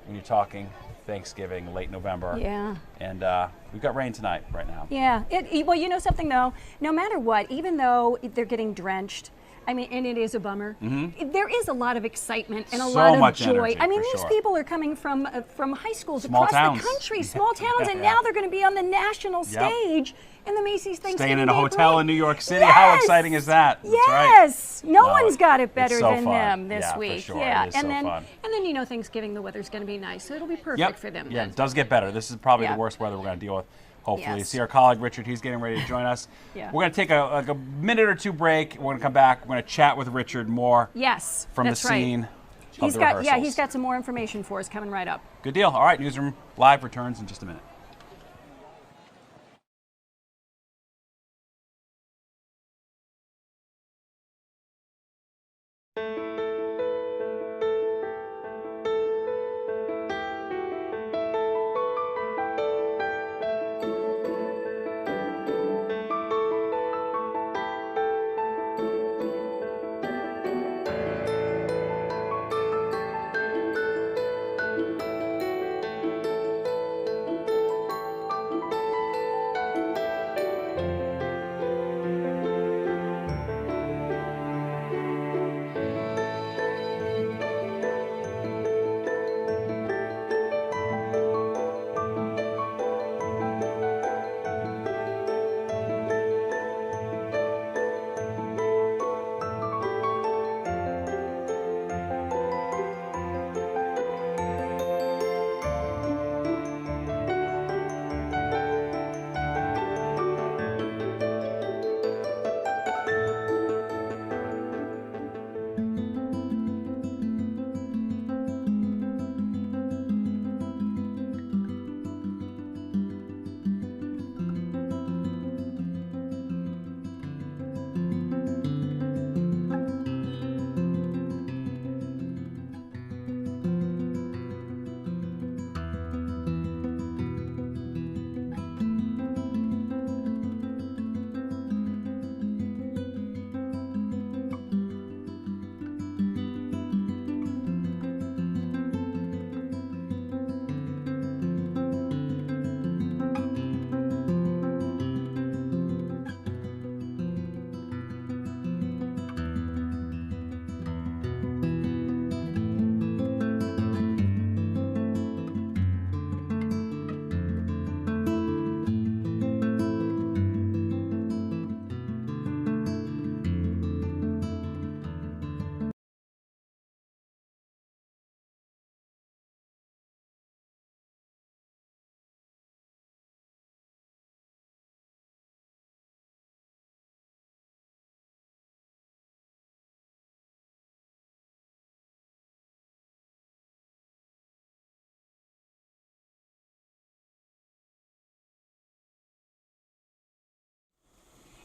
when you're talking Thanksgiving, late November. Yeah. And we've got rain tonight right now. Yeah. Well, you know something, though? No matter what, even though they're getting drenched, I mean, and it is a bummer, there is a lot of excitement and a lot of joy. Energy, I mean, these people are coming from high schools across the country, small towns, and now they're going to be on the national stage in the Macy's Thanksgiving Staying in a Day hotel Parade. in New York City. Yes! How exciting is that? That's Yes. right. No one's got it better so than fun. them this Yeah, week. for sure. Yeah. It is and so then fun. you know, Thanksgiving the weather's going to be nice, so it'll be perfect for them. Yeah, then. it does get better. This is probably Yeah. the worst weather we're going to deal with. Hopefully. Yes. See our colleague Richard, he's getting ready to join us. Yeah. We're going to take a minute or two break. We're going to come back. We're going to chat with Richard more Yes, from that's the scene of the rehearsals. he's got some more information for us coming right up. Good deal. All right, Newsroom Live returns in just a minute.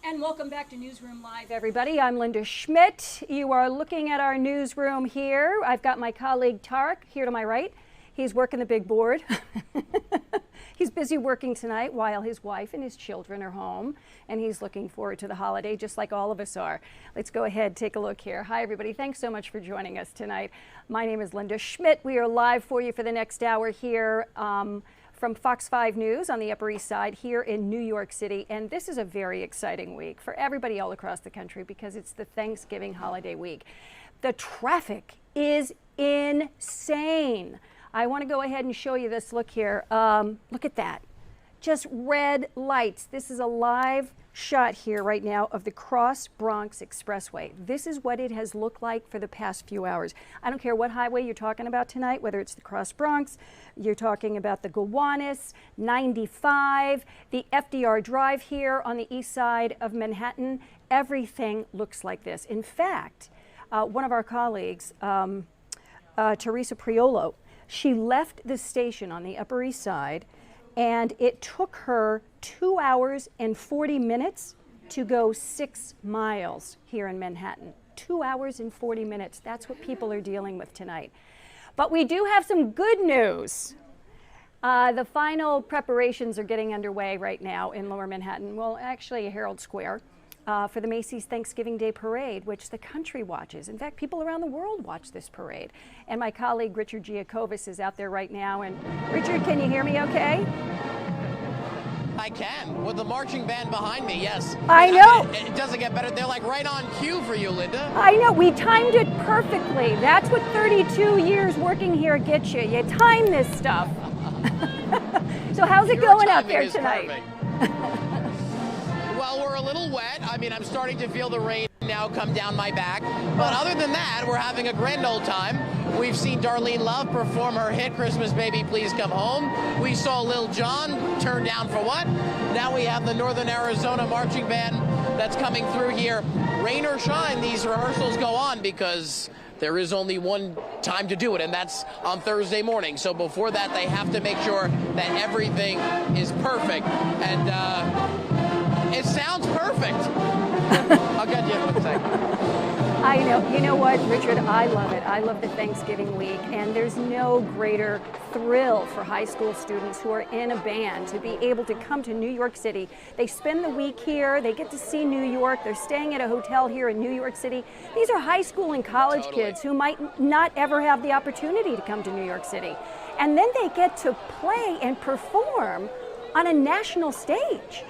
And welcome back to Newsroom Live, everybody. I'm Linda Schmidt. You are looking at our newsroom here. I've got my colleague Tarek here to my right. He's working the big board. He's busy working tonight while his wife and his children are home, and he's looking forward to the holiday just like all of us are. Let's go ahead, take a look here. Hi, everybody. Thanks so much for joining us tonight. My name is Linda Schmidt. We are live for you for the next hour here from Fox 5 News on the Upper East Side here in New York City. And this is a very exciting week for everybody all across the country because it's the Thanksgiving holiday week. The traffic is insane. I want to go ahead and show you this look here. Look at that. just red lights. This is a live shot here right now of the Cross Bronx Expressway. This is what it has looked like for the past few hours. I don't care what highway you're talking about tonight, whether it's the Cross Bronx, you're talking about the Gowanus, 95, the FDR Drive here on the east side of Manhattan. Everything looks like this. In fact, one of our colleagues, Teresa Priolo, she left the station on the Upper East Side, and it took her 2 hours and 40 minutes to go 6 miles here in Manhattan. 2 hours and 40 minutes. That's what people are dealing with tonight. But we do have some good news. The final preparations are getting underway right now in Lower Manhattan. Well, actually, Herald Square. For the Macy's Thanksgiving Day Parade, which the country watches. In fact, people around the world watch this parade. And my colleague Richard Giacovis is out there right now. And Richard, can you hear me okay? I can, with the marching band behind me, yes. I know. mean, it doesn't get better. They're like right on cue for you, Linda. I know. We timed it perfectly. That's what 32 years working here gets you. You time this stuff. So how's it going out there tonight? Well, we're a little wet. I mean, I'm starting to feel the rain now come down my back. But other than that, we're having a grand old time. We've seen Darlene Love perform her hit, Christmas Baby, Please Come Home. We saw Lil Jon turn down for what? Now we have the Northern Arizona Marching Band that's coming through here. Rain or shine, these rehearsals go on because there is only one time to do it, and that's on Thursday morning. So before that, they have to make sure that everything is perfect. And it sounds perfect. I'll get you in 1 second. I know. You know what, Richard? I love it. I love the Thanksgiving week, and there's no greater thrill for high school students who are in a band to be able to come to New York City. They spend the week here. They get to see New York. They're staying at a hotel here in New York City. These are high school and college kids who might not ever have the opportunity to come to New York City. And then they get to play and perform on a national stage.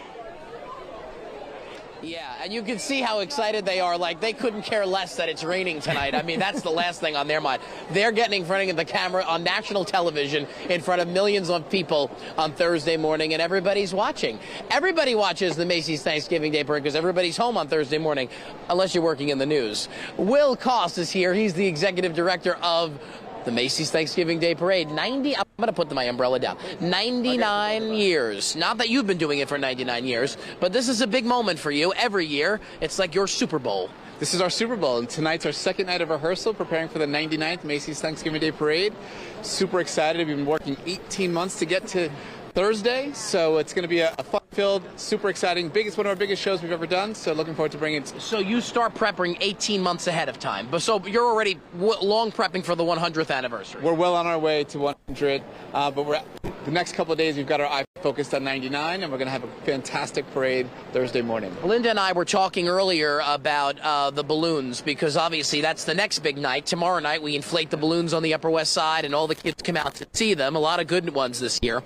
Yeah, and you can see how excited they are. Like, they couldn't care less that it's raining tonight. I mean, that's the last thing on their mind. They're getting in front of the camera on national television in front of millions of people on Thursday morning, and everybody's watching. Everybody watches the Macy's Thanksgiving Day Parade because everybody's home on Thursday morning, unless you're working in the news. Will Koss is here. He's the executive director of the Macy's Thanksgiving Day Parade. I'm going to put my umbrella down. 99 years. Not that you've been doing it for 99 years, but this is a big moment for you. Every year, it's like your Super Bowl. This is our Super Bowl, and tonight's our second night of rehearsal, preparing for the 99th Macy's Thanksgiving Day Parade. Super excited. We've been working 18 months to get to Thursday, so it's going to be a fun-filled, super exciting, one of our biggest shows we've ever done, so looking forward to bringing it. So you start prepping 18 months ahead of time, but so you're already long prepping for the 100th anniversary. We're well on our way to 100, but the next couple of days we've got our eye focused on 99, and we're going to have a fantastic parade Thursday morning. Linda and I were talking earlier about the balloons, because obviously that's the next big night. Tomorrow night we inflate the balloons on the Upper West Side, and all the kids come out to see them. A lot of good ones this year.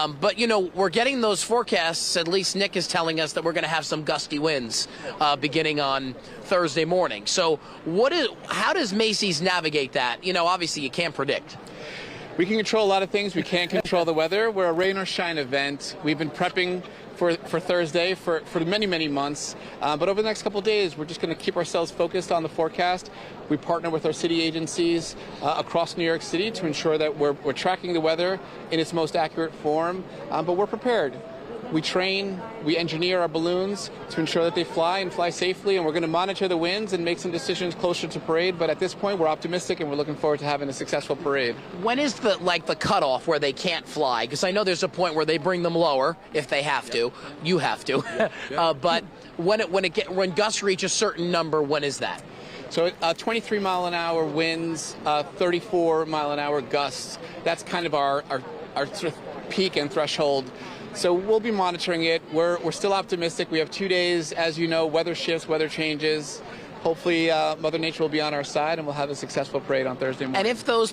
But, you know, we're getting those forecasts. At least Nick is telling us that we're going to have some gusty winds beginning on Thursday morning. So how does Macy's navigate that? You know, obviously you can't predict. We can control a lot of things. We can't control the weather. We're a rain or shine event. We've been prepping for Thursday for many, many months. But over the next couple of days, we're just going to keep ourselves focused on the forecast. We partner with our city agencies across New York City to ensure that we're tracking the weather in its most accurate form. But we're prepared. We train, we engineer our balloons to ensure that they fly and fly safely, and we're going to monitor the winds and make some decisions closer to parade. But at this point, we're optimistic, and we're looking forward to having a successful parade. When is the cutoff where they can't fly? Because I know there's a point where they bring them lower if they have to. You have to. But when gusts reach a certain number, when is that? So 23 mile an hour winds, 34 mile an hour gusts. That's kind of our sort of peak and threshold. So we'll be monitoring it. We're still optimistic. We have 2 days, as you know, weather shifts, weather changes. hopefully Mother Nature will be on our side and we'll have a successful parade on Thursday morning. And if those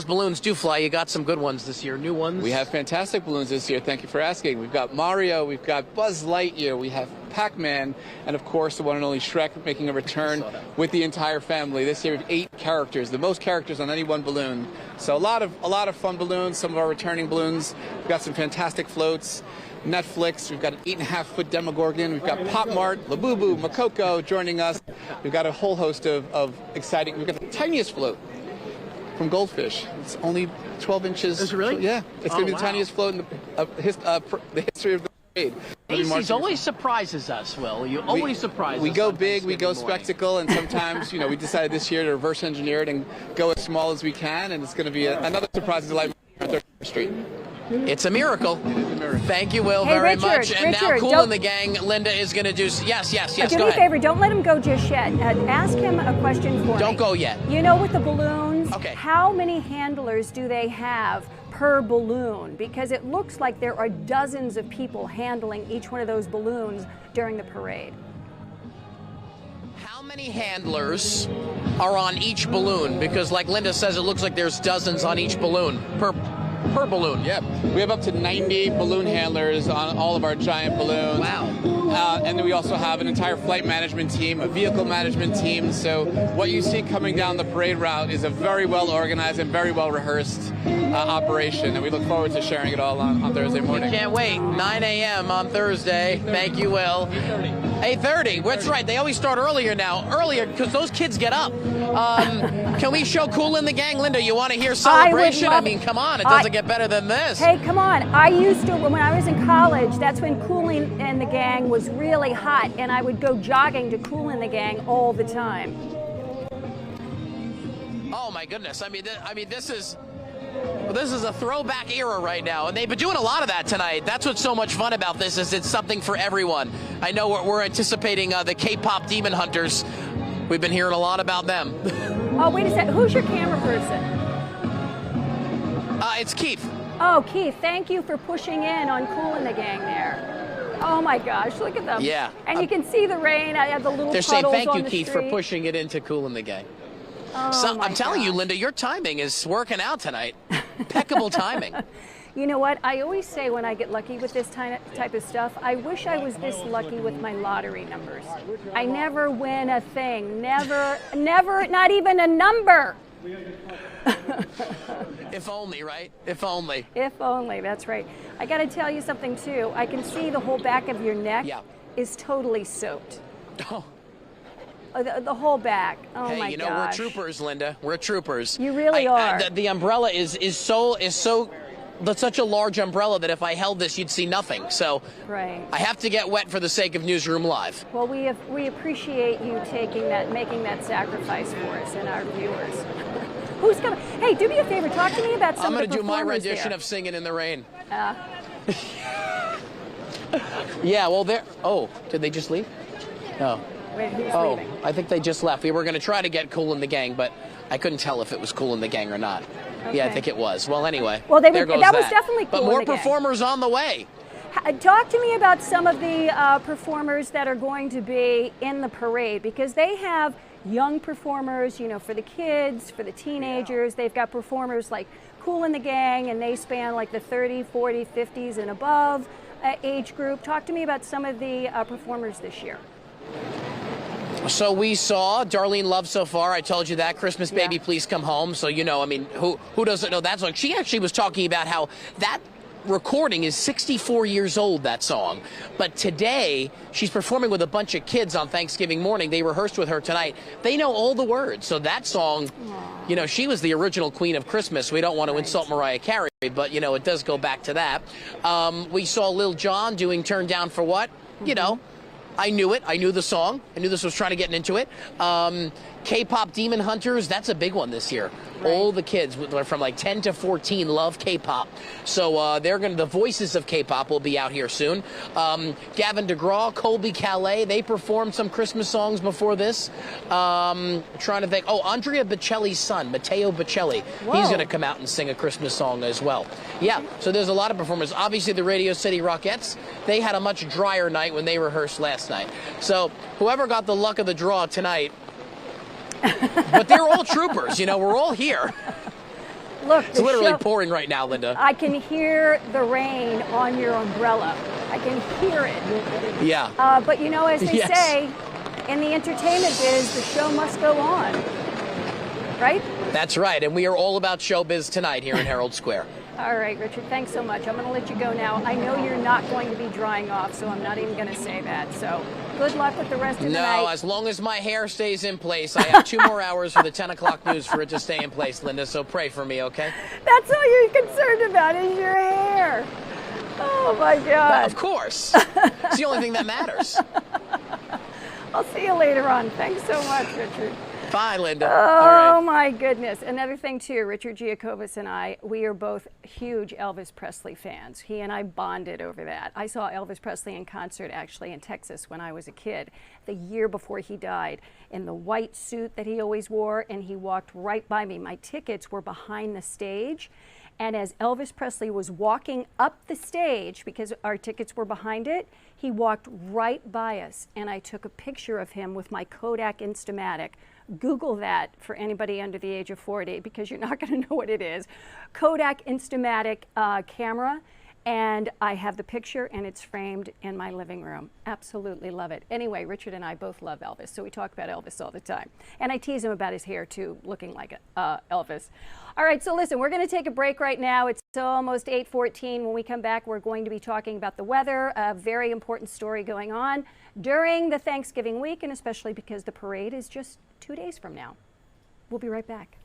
balloons do fly, you got some good ones this year, new ones. We have fantastic balloons this year. Thank you for asking. We've got Mario, we've got Buzz Lightyear, we have Pac-Man, and of course the one and only Shrek making a return with the entire family. This year we have 8 characters, the most characters on any one balloon. So a lot of fun balloons, some of our returning balloons. We've got some fantastic floats. Netflix, we've got an 8.5-foot Demogorgon, we've got Pop Mart, Labubu, Makoko joining us. We've got a whole host of exciting, we've got the tiniest float from Goldfish. It's only 12 inches. Is it really? Yeah, it's going to be the tiniest float in the history of the parade. Macy's always surprises us, Will. You always surprise us. We go big, we go spectacle, and sometimes, we decided this year to reverse engineer it and go as small as we can, and it's going to be another surprise to life on 3rd Street. It's a miracle. It is a miracle. Thank you, Will, Hey, very Richard, much. And Richard, now Cool in the Gang, Linda is going to do... Yes, do go me a ahead. favor, don't let him go just yet. Ask him a question for me. Don't go yet. You know, with the balloons, Okay. how many handlers do they have per balloon? Because it looks like there are dozens of people handling each one of those balloons during the parade. How many handlers are on each balloon? Because like Linda says, it looks like there's dozens on each balloon per balloon. Yep. We have up to 90 balloon handlers on all of our giant balloons. Wow. And then we also have an entire flight management team, a vehicle management team. So what you see coming down the parade route is a very well organized and very well rehearsed operation. And we look forward to sharing it all on Thursday morning. Can't wait. 9 a.m. on Thursday. Thank you, Will. 8:30. That's right. They always start earlier now. Earlier because those kids get up. Can we show Cool in the Gang? Linda, you want to hear Celebration? I mean, come on. It doesn't get better than this. Hey, come on. I used to, when I was in college, that's when Cool in the Gang was really hot, and I would go jogging to Cool in the Gang all the time. Oh, my goodness. I mean, this is a throwback era right now, and they've been doing a lot of that tonight. That's what's so much fun about this, is it's something for everyone. I know we're anticipating the K-pop Demon Hunters. We've been hearing a lot about them. Oh, wait a second. Who's your camera person? It's Keith. Oh, Keith, thank you for pushing in on Cool in the Gang there. Oh, my gosh, look at them. Yeah. And you can see the rain. I have the little They're saying puddles thank on you, the Keith, street. for pushing it into Cool in the Gang. Oh, So, my I'm telling you, gosh. Linda, your timing is working out tonight. Impeccable timing. You know what? I always say when I get lucky with this type of stuff, I wish I was this lucky with my lottery numbers. I never win a thing. Never, not even a number. If only, right? If only. If only, that's right. I got to tell you something, too. I can see the whole back of your neck is totally soaked. Oh. The whole back. Oh, hey, my you know, gosh. we're troopers, Linda. We're troopers. You really are. The umbrella is such a large umbrella that if I held this, you'd see nothing. So right. I have to get wet for the sake of Newsroom Live. Well, we appreciate you making that sacrifice for us and our viewers. Who's coming? Hey, do me a favor. Talk to me about some of the performers. I'm going to do my rendition there. of Singing in the Rain. Yeah, well, oh, did they just leave? No. Wait, who's leaving? I think they just left. We were going to try to get Cool in the Gang, but I couldn't tell if it was Cool in the Gang or not. Okay. Yeah, I think it was. Well, anyway, well, there goes that was definitely Cool But more in the Gang. performers on the way. Talk to me about some of the performers that are going to be in the parade, because they have young performers, you know, for the kids, for the teenagers. They've got performers like Cool in the Gang, and they span like the 30, 40, 50s and above age group. Talk to me about some of the performers this year. So we saw Darlene Love so far. I told you that. Christmas Baby, Please Come Home. So, you know, I mean, who doesn't know that song? She actually was talking about how that recording is 64 years old, that song. But today, she's performing with a bunch of kids on Thanksgiving morning. They rehearsed with her tonight. They know all the words. So that song, you know, she was the original queen of Christmas. We don't want to insult Mariah Carey, but, you know, it does go back to that. We saw Lil Jon doing Turn Down for What? You know, I knew it. I knew the song. I knew this was trying to get into it. K-pop Demon Hunters, that's a big one this year. Right. All the kids from like 10 to 14 love K-pop. So the voices of K-pop will be out here soon. Gavin DeGraw, Colby Calais, they performed some Christmas songs before this. Trying to think. Oh, Andrea Bocelli's son, Matteo Bocelli. Whoa. He's going to come out and sing a Christmas song as well. Yeah, so there's a lot of performers. Obviously, the Radio City Rockettes, they had a much drier night when they rehearsed last night. So whoever got the luck of the draw tonight, But they're all troopers, you know, we're all here. Look, It's literally pouring right now, Linda. I can hear the rain on your umbrella. I can hear it. Yeah. But you know, as they Yes. say, in the entertainment biz, the show must go on. Right? That's right, and we are all about showbiz tonight here in Herald Square. All right, Richard, thanks so much. I'm going to let you go now. I know you're not going to be drying off, so I'm not even going to say that. So good luck with the rest of the night. No, as long as my hair stays in place, I have 2 more hours for the 10 o'clock news for it to stay in place, Linda, so pray for me, okay? That's all you're concerned about is your hair. Oh, my God. Well, of course. It's the only thing that matters. I'll see you later on. Thanks so much, Richard. Bye, Linda. Oh, All right. my goodness. Another thing, too, Richard Giacobas and I, we are both huge Elvis Presley fans. He and I bonded over that. I saw Elvis Presley in concert, actually, in Texas when I was a kid, the year before he died, in the white suit that he always wore, and he walked right by me. My tickets were behind the stage, and as Elvis Presley was walking up the stage, because our tickets were behind it, he walked right by us, and I took a picture of him with my Kodak Instamatic. Google that for anybody under the age of 40 because you're not going to know what it is. Kodak Instamatic camera, and I have the picture and it's framed in my living room. Absolutely love it. Anyway, Richard and I both love Elvis, so we talk about Elvis all the time. And I tease him about his hair too, looking like Elvis. All right, so listen, we're going to take a break right now. It's almost 8:14. When we come back, we're going to be talking about the weather, a very important story going on during the Thanksgiving week, and especially because the parade is just 2 days from now. We'll be right back.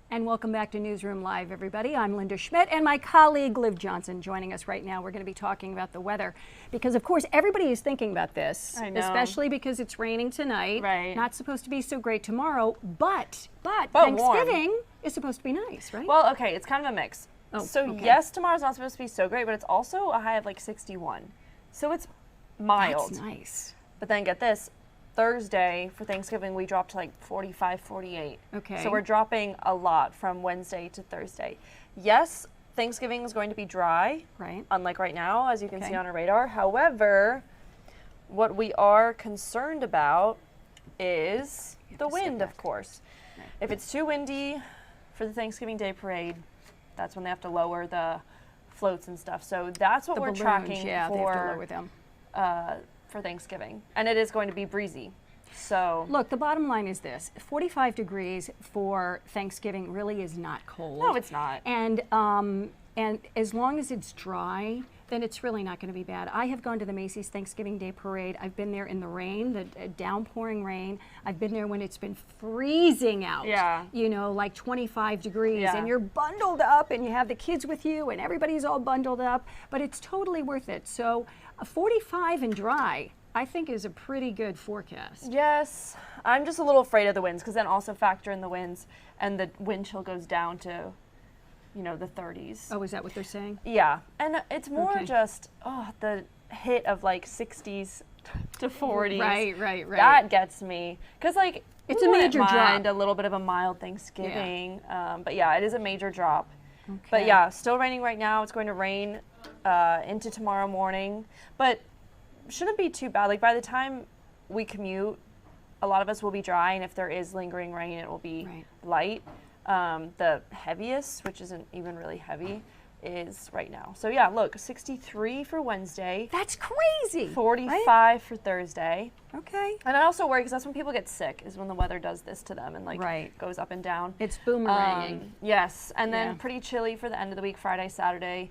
And welcome back to Newsroom Live, everybody. I'm Linda Schmidt and my colleague Liv Johnson joining us right now. We're going to be talking about the weather because, of course, everybody is thinking about this, I know. Especially because it's raining tonight. Right. Not supposed to be so great tomorrow, but warm. Thanksgiving is supposed to be nice, right? Well, okay, it's kind of a mix. Oh, so okay. yes, tomorrow's not supposed to be so great, but it's also a high of like 61. So it's mild. That's nice. But then get this, Thursday for Thanksgiving we dropped to like 45, 48. Okay. So we're dropping a lot from Wednesday to Thursday. Yes, Thanksgiving is going to be dry. Right. Unlike right now, as you can Okay. see on our radar. However, what we are concerned about is the wind, of course. Right. If it's too windy for the Thanksgiving Day parade, that's when they have to lower the floats and stuff. So that's what The we're balloons, tracking yeah, they have to for lower them. for Thanksgiving, and it is going to be breezy. So look, the bottom line is this: 45 degrees for Thanksgiving really is not cold. No, it's not. And as long as it's dry, then it's really not going to be bad. I have gone to the Macy's Thanksgiving Day Parade. I've been there in the rain, the downpouring rain. I've been there when it's been freezing out. Yeah. You know, like 25 degrees, Yeah. and you're bundled up, and you have the kids with you, and everybody's all bundled up. But it's totally worth it. So, 45 and dry, I think, is a pretty good forecast. Yes, I'm just a little afraid of the winds, because then also factor in the winds, and the wind chill goes down to, you know, the 30s. Oh, is that what they're saying? Yeah, and it's more Okay. just the hit of like 60s to 40s. Right. That gets me, because like It's who a wouldn't major mind drop. a little bit of a mild Thanksgiving. But yeah, it is a major drop. Okay. But yeah, still raining right now. It's going to rain into tomorrow morning, but shouldn't be too bad. Like by the time we commute, a lot of us will be dry, and if there is lingering rain, it will be light. The heaviest, which isn't even really heavy, is right now. So yeah, look, 63 for Wednesday. That's crazy. 45 for Thursday. Okay. And I also worry because that's when people get sick, is when the weather does this to them and like goes up and down. It's boomeranging. Yes, and then Yeah. pretty chilly for the end of the week, Friday, Saturday.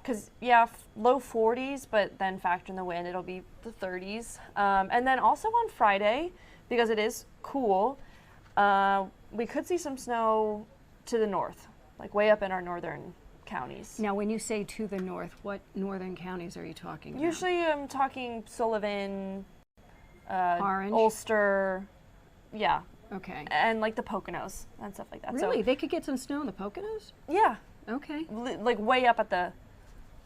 Because, yeah, low 40s, but then factor in the wind, it'll be the 30s. And then also on Friday, because it is cool, we could see some snow to the north, like way up in our northern counties. Now, when you say to the north, what northern counties are you talking about? Usually I'm talking Sullivan, Orange? Ulster, yeah. Okay. And like the Poconos and stuff like that. Really? So, They could get some snow in the Poconos? yeah. Okay. Like way up at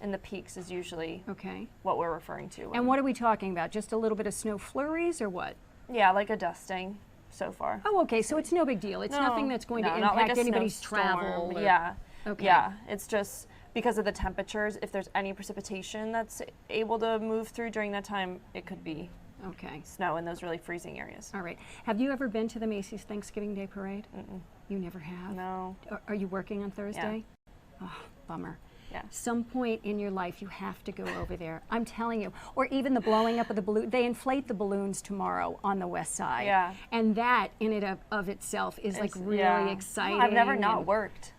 in the peaks is usually Okay. what we're referring to. And what are we talking about? Just a little bit of snow flurries or what? Yeah, like a dusting so far. Oh, okay. So it's no big deal. It's nothing that's going to not impact like a anybody's snowstorm. travel. or- Yeah. Okay. Yeah. It's just because of the temperatures. If there's any precipitation that's able to move through during that time, it could be Okay. snow in those really freezing areas. All right. Have you ever been to the Macy's Thanksgiving Day Parade? Mm-mm. You never have? No. Are you working on Thursday? Oh, bummer. Yeah. Some point in your life, you have to go over there. I'm telling you. Or even the blowing up of the balloon. They inflate the balloons tomorrow on the west side. Yeah. And that, in and of itself, is like really yeah. exciting. I've never not and- worked.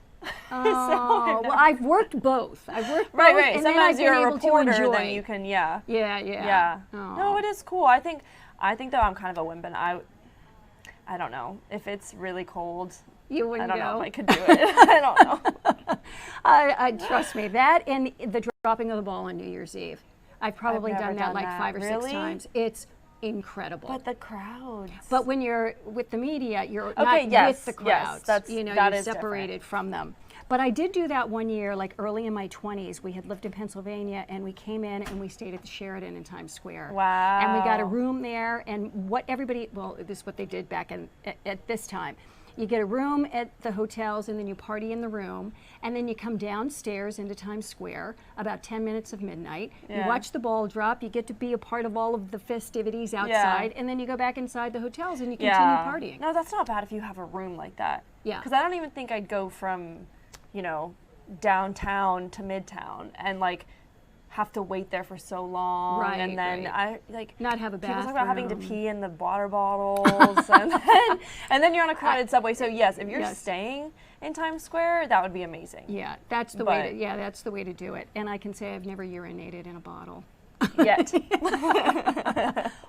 Oh, well, I've worked both. I've worked both, Right. and then Sometimes I've you're been a able to reporter, enjoy. then you can, yeah. Yeah. Oh. No, it is cool. I think though I'm kind of a wimp, and I don't know if it's really cold. You wouldn't I don't know go? if I could do it. I don't know. I trust me, that and the dropping of the ball on New Year's Eve. I've probably never done that done like that. 5 or 6 Really? times. It's incredible. But the crowds. But when you're with the media, you're Okay, not yes, with the yes, crowds. that's- you know, that you're is different. separated from them. But I did do that one year, like early in my 20s. We had lived in Pennsylvania, and we came in and we stayed at the Sheraton in Times Square. Wow. And we got a room there, and this is what they did back at this time. You get a room at the hotels, and then you party in the room, and then you come downstairs into Times Square about 10 minutes of midnight. You Yeah. watch the ball drop. You get to be a part of all of the festivities outside, and then you go back inside the hotels and you continue partying. No, that's not bad if you have a room like that. Yeah. Because I don't even think I'd go from, downtown to midtown and like have to wait there for so long. Right, and then right. I like Not have a people talk about having to bathroom. pee in the water bottles and then you're on a crowded subway. So yes, if you're Yes. staying in Times Square, that would be amazing. Yeah, that's the way to, that's the way to do it. And I can say I've never urinated in a bottle. Yet.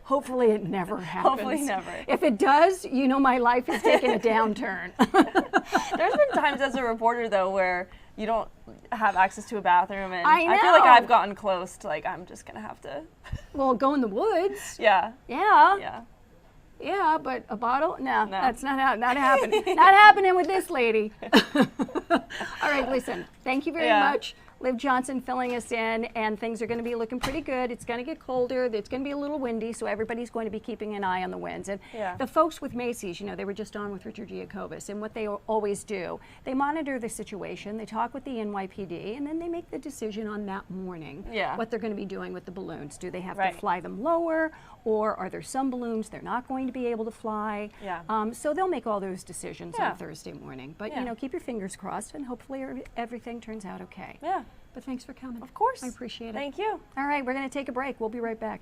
Hopefully it never happens. Hopefully never. If it does, my life is taking a downturn. There's been times as a reporter though where you don't have access to a bathroom, and I I feel like know. I've gotten close to like I'm just gonna have to. Well, go in the woods. Yeah. Yeah. Yeah, but a bottle? No, that's not happening. Not happening with this lady. All right, listen, thank you very much. Liv Johnson filling us in, and things are going to be looking pretty good. It's going to get colder. It's going to be a little windy, so everybody's going to be keeping an eye on the winds. And the folks with Macy's, they were just on with Richard Giacobis, and what they always do, they monitor the situation, they talk with the NYPD, and then they make the decision on that morning what they're going to be doing with the balloons. Do they have to fly them lower, or are there some balloons they're not going to be able to fly? So they'll make all those decisions on Thursday morning. But, keep your fingers crossed, and hopefully everything turns out okay. Yeah. But thanks for coming. Of course. I appreciate it. Thank you. All right, we're going to take a break. We'll be right back.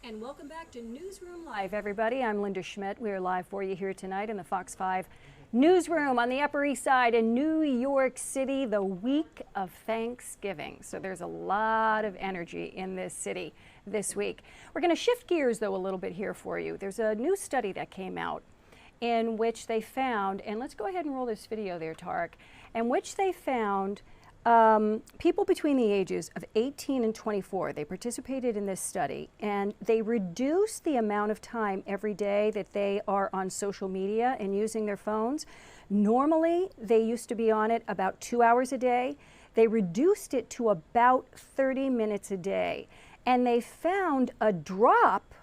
And welcome back to Newsroom Live, everybody. I'm Linda Schmidt. We are live for you here tonight in the Fox 5 Newsroom on the Upper East Side in New York City, the week of Thanksgiving. So there's a lot of energy in this city this week. We're going to shift gears, though, a little bit here for you. There's a new study that came out in which they found, and let's go ahead and roll this video there, Tarek, in which they found people between the ages of 18 and 24, they participated in this study, and they reduced the amount of time every day that they are on social media and using their phones. Normally, they used to be on it about 2 hours a day. They reduced it to about 30 minutes a day, and they found a drop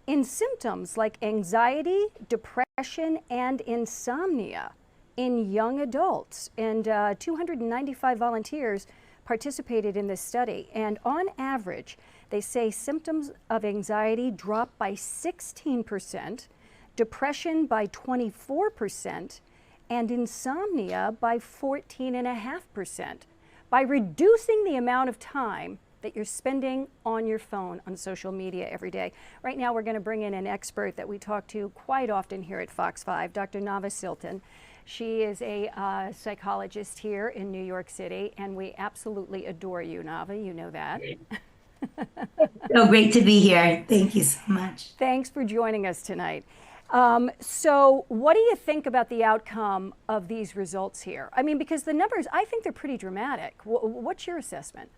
in symptoms like anxiety, depression, and insomnia in young adults. And 295 volunteers participated in this study. And on average, they say symptoms of anxiety dropped by 16%, depression by 24%, and insomnia by 14.5%. By reducing the amount of time that you're spending on your phone on social media every day. Right now, we're going to bring in an expert that we talk to quite often here at Fox 5, Dr. Nava Silton. She is a psychologist here in New York City, and we absolutely adore you, Nava. You know that. So great to be here. Thank you so much. Thanks for joining us tonight. So what do you think about the outcome of these results here? I mean, because the numbers, I think they're pretty dramatic. What's your assessment?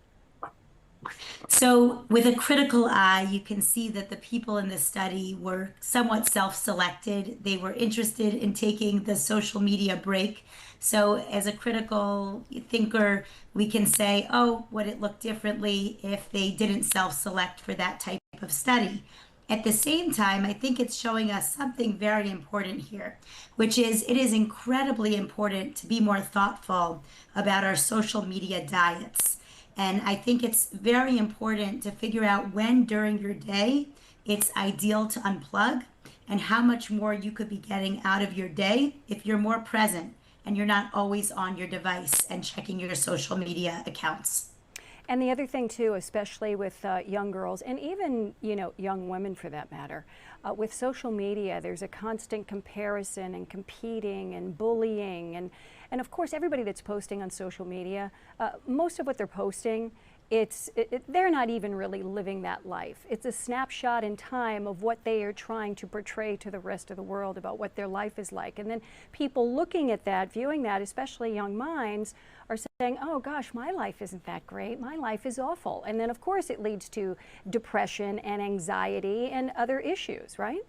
So with a critical eye, you can see that the people in this study were somewhat self-selected. They were interested in taking the social media break. So as a critical thinker, we can say, oh, would it look differently if they didn't self-select for that type of study? At the same time, I think it's showing us something very important here, which is it is incredibly important to be more thoughtful about our social media diets. And I think it's very important to figure out when during your day it's ideal to unplug and how much more you could be getting out of your day if you're more present and you're not always on your device and checking your social media accounts. And the other thing too, especially with young girls and even, you know, young women for that matter, with social media, there's a constant comparison and competing and bullying and of course everybody that's posting on social media, most of what they're posting, they're not even really living that life. It's a snapshot in time of what they are trying to portray to the rest of the world about what their life is like. And then people looking at that, viewing that, especially young minds, are saying, oh gosh, my life isn't that great. My life is awful. And then of course it leads to depression and anxiety and other issues, right?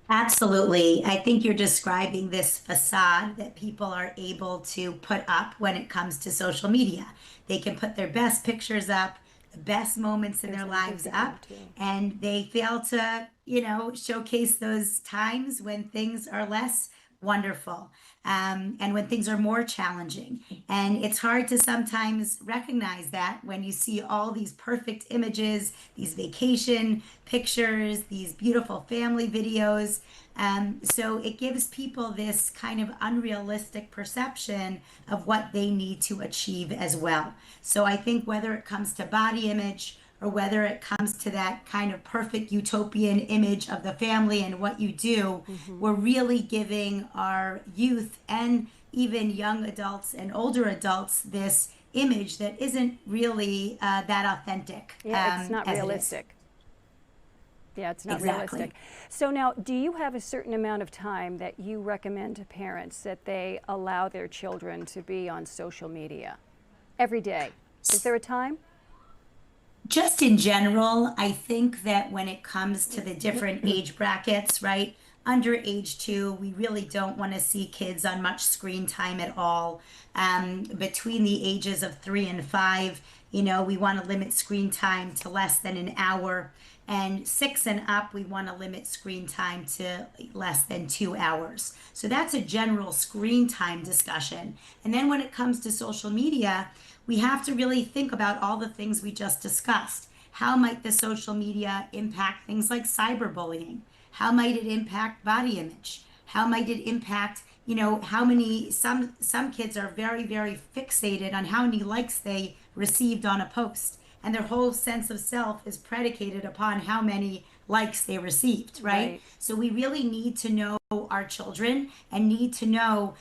Absolutely. I think you're describing this facade that people are able to put up when it comes to social media. They can put their best pictures up, the best moments in their lives up, and they fail to, you know, showcase those times when things are less wonderful and when things are more challenging. And it's hard to sometimes recognize that when you see all these perfect images, these vacation pictures, these beautiful family videos. So it gives people this kind of unrealistic perception of what they need to achieve as well. So I think whether it comes to body image or whether it comes to that kind of perfect utopian image of the family and what you do, we're really giving our youth and even young adults and older adults this image that isn't really that authentic. Yeah, it's not realistic. Yeah, it's not realistic. So now, do you have a certain amount of time that you recommend to parents that they allow their children to be on social media every day? Is there a time? Just in general, I think that when it comes to the different age brackets, right? Under age 2, we really don't want to see kids on much screen time at all. Between the ages of 3 and 5, you know, we want to limit screen time to less than an hour. And 6 and up, we want to limit screen time to less than 2 hours. So that's a general screen time discussion. And then when it comes to social media, we have to really think about all the things we just discussed. How might the social media impact things like cyberbullying? How might it impact body image? How might it impact, you know, how many, some kids are very, very fixated on how many likes they received on a post. and their whole sense of self is predicated upon how many likes they received, right? So we really need to know our children and need to know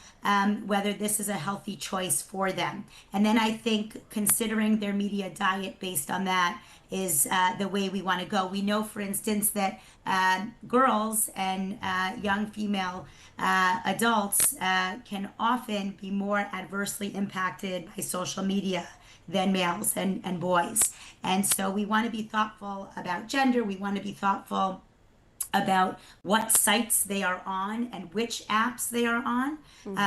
whether this is a healthy choice for them. And then I think considering their media diet based on that is the way we want to go. We know, for instance, that girls and young female adults can often be more adversely impacted by social media than males and boys. And so we want to be thoughtful about gender. We want to be thoughtful about what sites they are on and which apps they are on.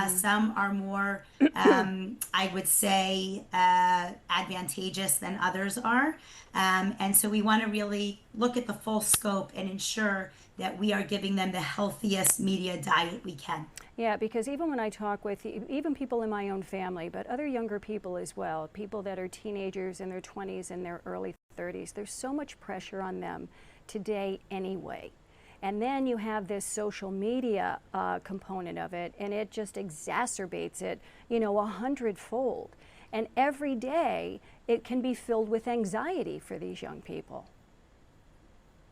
Some are more, I would say, advantageous than others are. And so we want to really look at the full scope and ensure that we are giving them the healthiest media diet we can. Yeah, because even when I talk with even people in my own family, but other younger people as well, people that are teenagers in their 20s and their early 30s, there's so much pressure on them today anyway. And then you have this social media component of it, and it just exacerbates it, you know, 100-fold. And every day it can be filled with anxiety for these young people.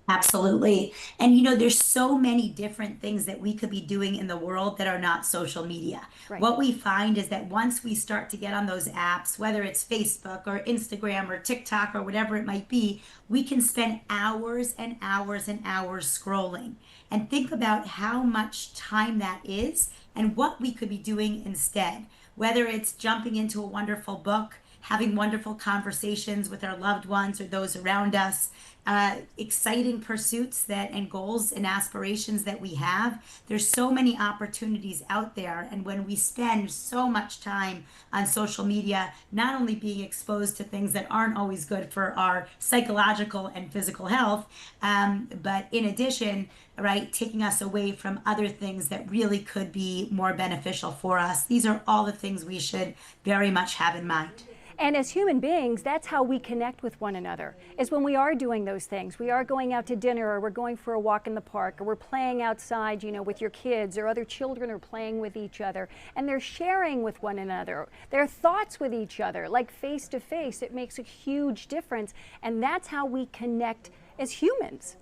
Absolutely. And you know, there's so many different things that we could be doing in the world that are not social media. Right. What we find is that once we start to get on those apps, whether it's Facebook or Instagram or TikTok or whatever it might be, we can spend hours and hours and hours scrolling. And think about how much time that is and what we could be doing instead. Whether it's jumping into a wonderful book, having wonderful conversations with our loved ones or those around us, exciting pursuits that and goals and aspirations that we have. There's so many opportunities out there, and when we spend so much time on social media, not only being exposed to things that aren't always good for our psychological and physical health, but in addition, right, taking us away from other things that really could be more beneficial for us. These are all the things we should very much have in mind. And as human beings, that's how we connect with one another, is when we are doing those things. We are going out to dinner, or we're going for a walk in the park, or we're playing outside, you know, with your kids, or other children are playing with each other, and they're sharing with one another their thoughts with each other, like face to face. It makes a huge difference, and that's how we connect as humans.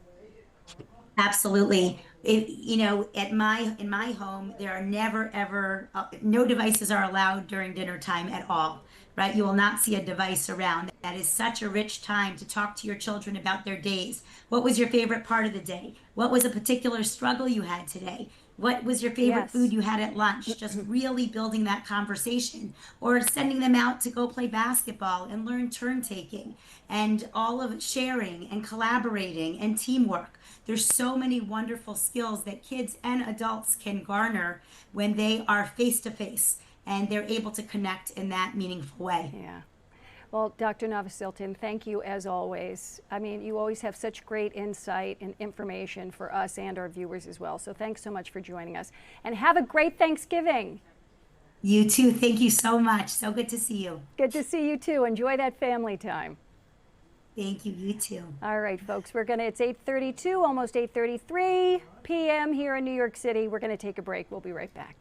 Absolutely. You know, in my home, there are never ever no devices are allowed during dinner time at all. Right? You will not see a device around. That is such a rich time to talk to your children about their days. What was your favorite part of the day? What was a particular struggle you had today? What was your favorite food you had at lunch? Just really building that conversation, or sending them out to go play basketball and learn turn taking, and all of it, sharing and collaborating and teamwork. There's so many wonderful skills that kids and adults can garner when they are face to face and they're able to connect in that meaningful way. Yeah. Well, Dr. Navasilton, thank you as always. I mean, you always have such great insight and information for us and our viewers as well. So thanks so much for joining us. And have a great Thanksgiving. You too. Thank you so much. So good to see you. Good to see you too. Enjoy that family time. Thank you. You too. All right, folks, it's 8:32, almost 8:33 p.m. here in New York City. We're going to take a break. We'll be right back.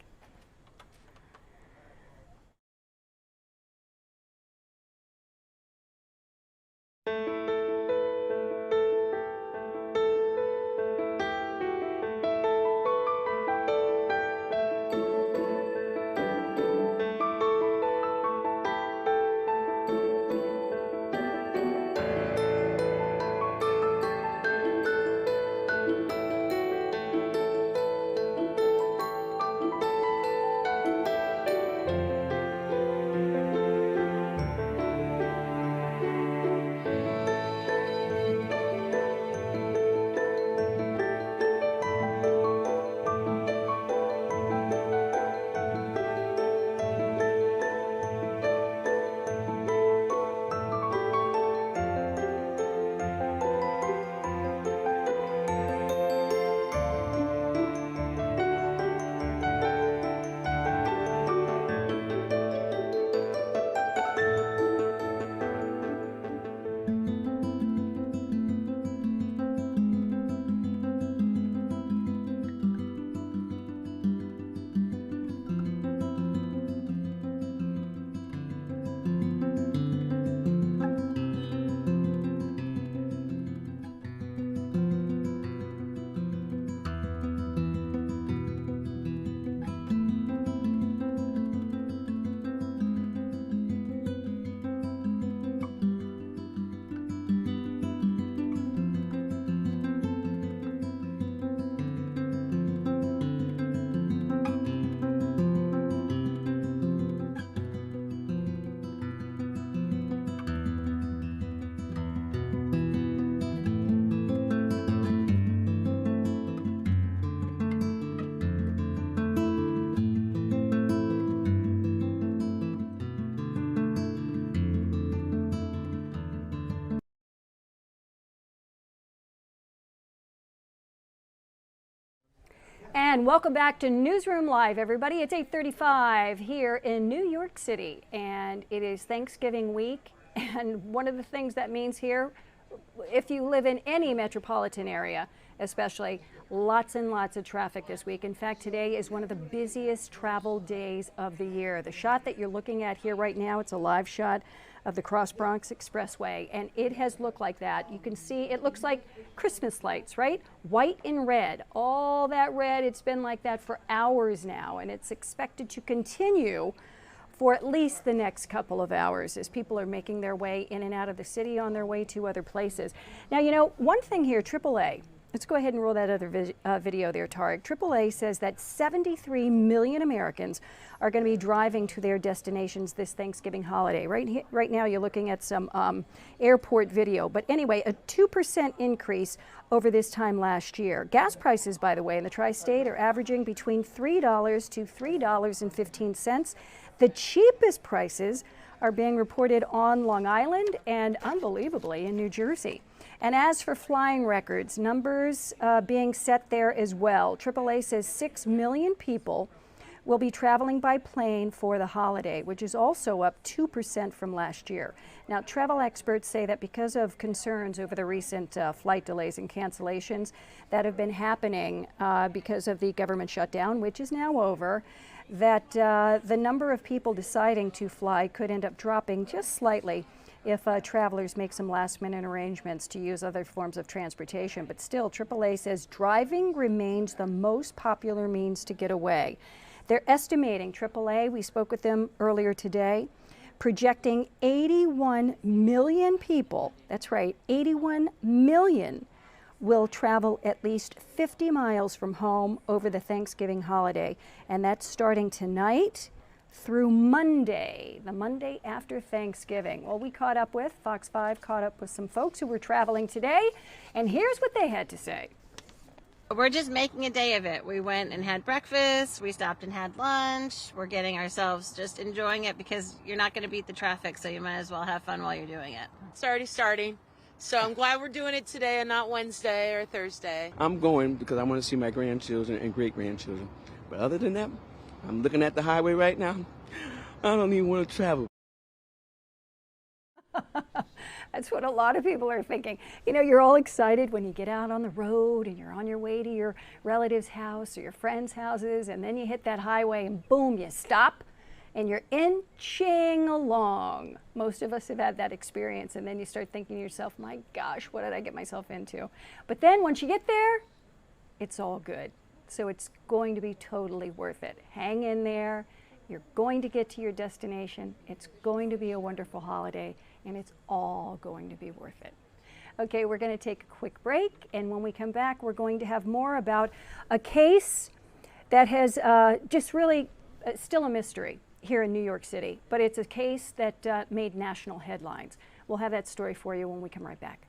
And welcome back to Newsroom Live, everybody. It's 8:35 here in New York City, and it is Thanksgiving week. And one of the things that means here, if you live in any metropolitan area, especially, lots and lots of traffic this week. In fact, today is one of the busiest travel days of the year. The shot that you're looking at here right now, it's a live shot of the Cross Bronx Expressway, and it has looked like that. You can see it looks like Christmas lights, right? White and red, all that red. It's been like that for hours now, and it's expected to continue for at least the next couple of hours as people are making their way in and out of the city on their way to other places. Now, you know, one thing here, AAA, let's go ahead and roll that other video there, Tarek. AAA says that 73 million Americans are going to be driving to their destinations this Thanksgiving holiday. Right now, you're looking at some airport video. But anyway, a 2% increase over this time last year. Gas prices, by the way, in the tri-state are averaging between $3 to $3.15. The cheapest prices are being reported on Long Island and, unbelievably, in New Jersey. And as for flying records, numbers being set there as well. AAA says 6 million people will be traveling by plane for the holiday, which is also up 2% from last year. Now, travel experts say that because of concerns over the recent flight delays and cancellations that have been happening because of the government shutdown, which is now over, that the number of people deciding to fly could end up dropping just slightly if travelers make some last-minute arrangements to use other forms of transportation. But still, AAA says driving remains the most popular means to get away. They're estimating, AAA, we spoke with them earlier today, projecting 81 million people, that's right, 81 million will travel at least 50 miles from home over the Thanksgiving holiday. And that's starting tonight through Monday, the Monday after Thanksgiving. Well, we caught up with, Fox 5 caught up with some folks who were traveling today, and here's what they had to say. We're just making a day of it. We went and had breakfast, we stopped and had lunch. We're getting ourselves just enjoying it because you're not going to beat the traffic, so you might as well have fun while you're doing it. It's already starting, so I'm glad we're doing it today and not Wednesday or Thursday. I'm going because I want to see my grandchildren and great-grandchildren. But other than that, I'm looking at the highway right now. I don't even want to travel. That's what a lot of people are thinking. You know, you're all excited when you get out on the road and you're on your way to your relative's house or your friend's houses, and then you hit that highway and boom, you stop and you're inching along. Most of us have had that experience, and then you start thinking to yourself, my gosh, what did I get myself into? But then once you get there, it's all good. So it's going to be totally worth it. Hang in there. You're going to get to your destination. It's going to be a wonderful holiday, and it's all going to be worth it. Okay, we're going to take a quick break, and when we come back, we're going to have more about a case that has just really still a mystery here in New York City, but it's a case that made national headlines. We'll have that story for you when we come right back.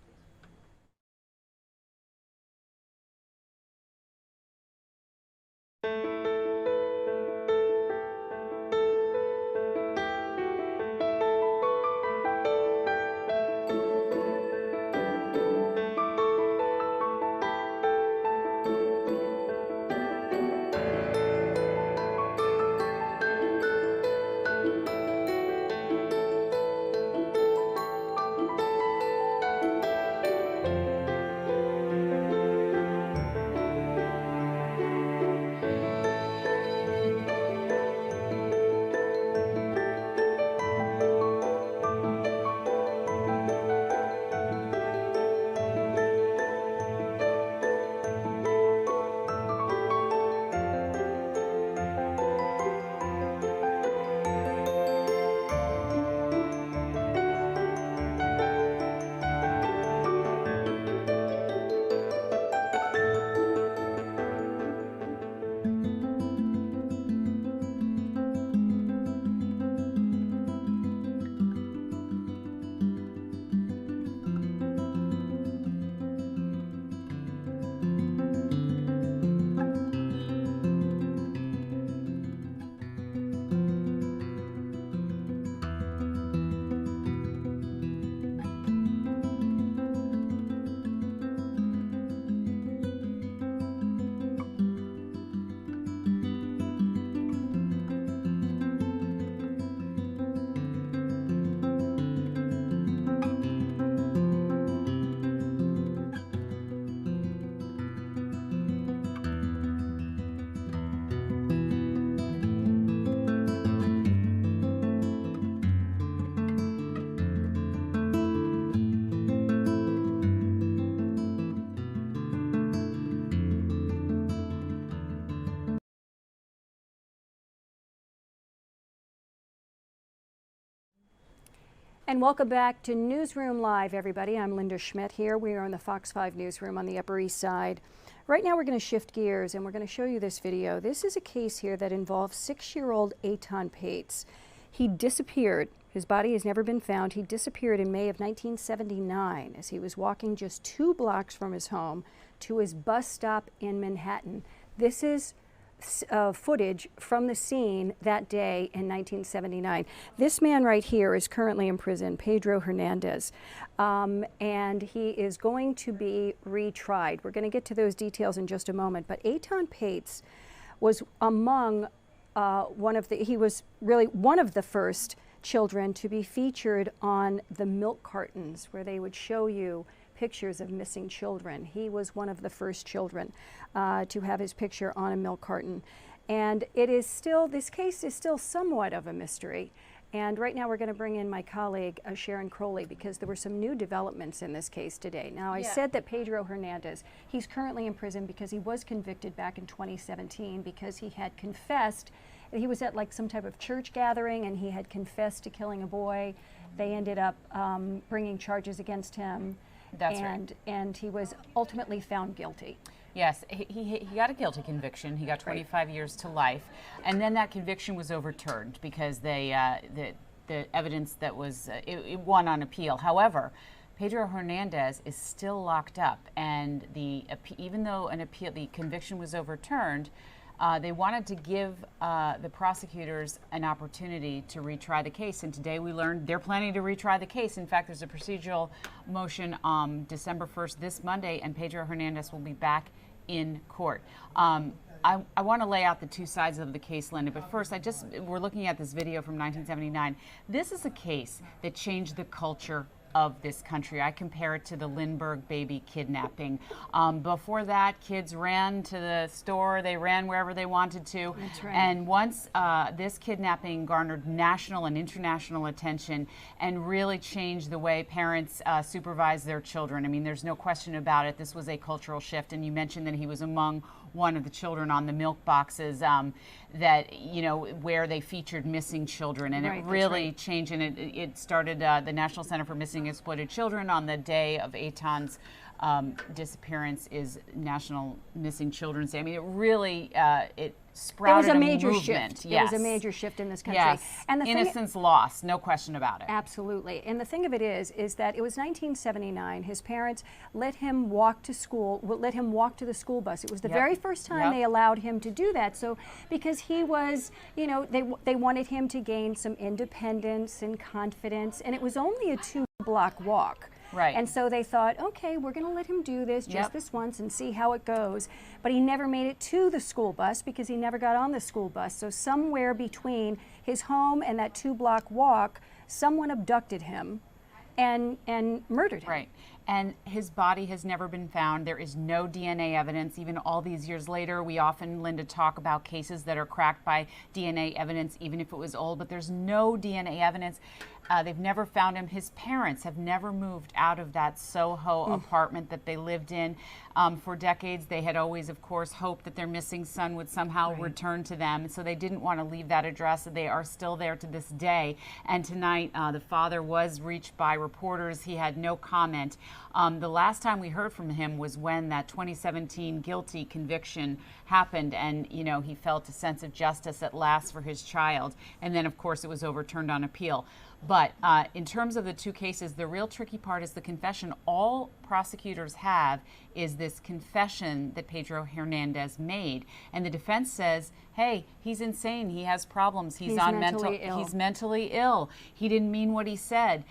And welcome back to Newsroom Live, everybody. I'm Linda Schmidt here. We are in the Fox 5 newsroom on the Upper East Side. Right now we're going to shift gears and we're going to show you this video. This is a case here that involves 6-year-old Eitan Pates. He disappeared. His body has never been found. He disappeared in May of 1979 as he was walking just 2 blocks from his home to his bus stop in Manhattan. This is footage from the scene that day in 1979. This man right here is currently in prison, Pedro Hernandez, and he is going to be retried. We're going to get to those details in just a moment, but Eitan Pates was among he was really one of the first children to be featured on the milk cartons where they would show you pictures of missing children. He was one of the first children to have his picture on a milk carton. And it is still, this case is still somewhat of a mystery. And right now we're going to bring in my colleague, Sharon Crowley, because there were some new developments in this case today. Now, I said that Pedro Hernandez, he's currently in prison because he was convicted back in 2017 because he had confessed. He was at like some type of church gathering and he had confessed to killing a boy. They ended up bringing charges against him. That's right. And he was ultimately found guilty. Yes, he got a guilty conviction. He got 25 years to life, and then that conviction was overturned because they the evidence that was it won on appeal. However, Pedro Hernandez is still locked up, and even though the conviction was overturned, they wanted to give the prosecutors an opportunity to retry the case, and today we learned they're planning to retry the case. In fact, there's a procedural motion December 1st, this Monday, and Pedro Hernandez will be back in court. I want to lay out the two sides of the case, Linda, but first, we're looking at this video from 1979. This is a case that changed the culture of this country. I compare it to the Lindbergh baby kidnapping. Before that, kids ran to the store, they ran wherever they wanted to. That's right. And once this kidnapping garnered national and international attention and really changed the way parents supervise their children. I mean, there's no question about it. This was a cultural shift, and you mentioned that he was among one of the children on the milk boxes that, you know, where they featured missing children, and it really changed, and it started the National Center for Missing and Exploited Children on the day of Eitan's disappearance is National Missing Children's Day. I mean, it really it sprouted a major movement. shift. Yes. It was a major shift in this country. Yes. And the innocence lost, no question about it. Absolutely. And the thing of it is that it was 1979. His parents let him walk to school, let him walk to the school bus. It was the very first time they allowed him to do that. So because he was, you know, they wanted him to gain some independence and confidence, and it was only a 2-block walk. Right. And so they thought, okay, we're going to let him do this just this once and see how it goes. But he never made it to the school bus because he never got on the school bus. So somewhere between his home and that 2-block walk, someone abducted him and murdered him. Right. And his body has never been found. There is no DNA evidence. Even all these years later, we often, Linda, talk about cases that are cracked by DNA evidence, even if it was old, but there's no DNA evidence. They've never found him. His parents have never moved out of that Soho apartment that they lived in for decades. They had always, of course, hoped that their missing son would somehow return to them, so they didn't want to leave that address. They are still there to this day. And tonight, the father was reached by reporters. He had no comment. The last time we heard from him was when that 2017 guilty conviction happened, and you know, he felt a sense of justice at last for his child. And then, of course, it was overturned on appeal. But in terms of the two cases, the real tricky part is the confession. All prosecutors have is this confession that Pedro Hernandez made, and the defense says, hey, he's insane, he has problems, he's on he's mentally ill, he didn't mean what he said.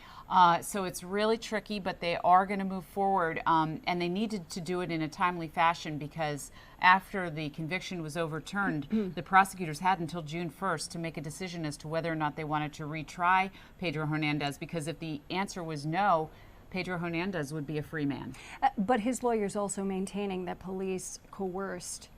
So it's really tricky, but they are going to move forward, and they needed to do it in a timely fashion because after the conviction was overturned, the prosecutors had until June 1st to make a decision as to whether or not they wanted to retry Pedro Hernandez, because if the answer was no, Pedro Hernandez would be a free man. But his lawyer's also maintaining that police coerced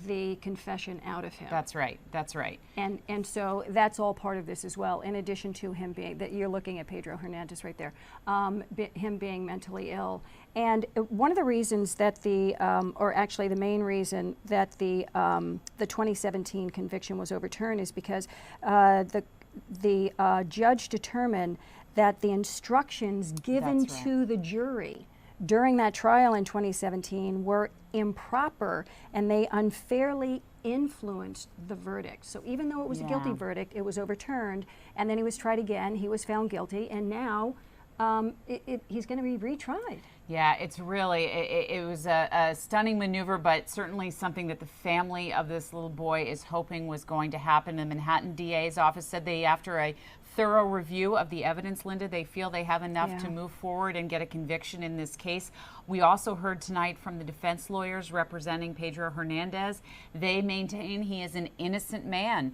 the confession out of him. That's right. That's right. And so that's all part of this as well, in addition to him being, that you're looking at Pedro Hernandez right there, him being mentally ill. And one of the reasons that or actually the main reason that the 2017 conviction was overturned is because the judge determined that the instructions given That's right. to the jury during that trial in 2017 were improper, and they unfairly influenced the verdict. So even though it was a guilty Yeah. verdict, it was overturned, and then he was tried again. He was found guilty, and now he's going to be retried. Yeah, it's really, it was a stunning maneuver, but certainly something that the family of this little boy is hoping was going to happen. The Manhattan DA's office said they, after a thorough review of the evidence, Linda, they feel they have enough to move forward and get a conviction in this case. We also heard tonight from the defense lawyers representing Pedro Hernandez. They maintain he is an innocent man,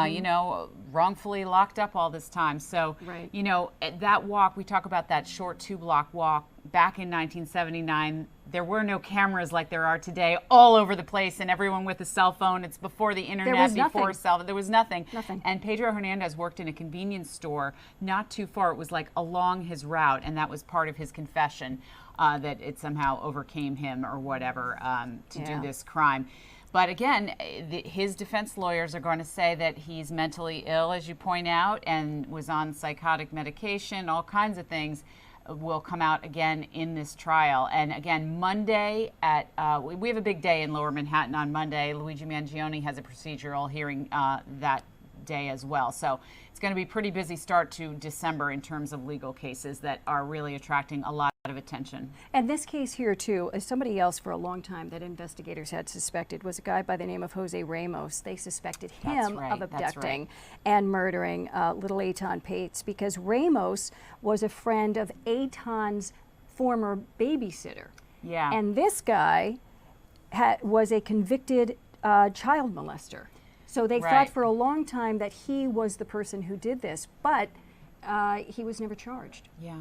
you know, wrongfully locked up all this time. So, you know, at that walk, we talk about that short 2-block walk. Back in 1979, there were no cameras like there are today all over the place, and everyone with a cell phone. It's before the internet, was before nothing. cell phone. There was nothing. Nothing. And Pedro Hernandez worked in a convenience store not too far. It was like along his route, and that was part of his confession, that it somehow overcame him or whatever to do this crime. But again, his defense lawyers are going to say that he's mentally ill, as you point out, and was on psychotic medication, all kinds of things will come out again in this trial. And again, Monday at, we have a big day in Lower Manhattan on Monday. Luigi Mangione has a procedural hearing that day as well. So it's going to be a pretty busy start to December in terms of legal cases that are really attracting a lot of attention. And this case here, too, is somebody else for a long time that investigators had suspected was a guy by the name of Jose Ramos. They suspected him of abducting and murdering little Eitan Pates because Ramos was a friend of Eitan's former babysitter. Yeah. And this guy was a convicted child molester. So they thought for a long time that he was the person who did this, but he was never charged. Yeah.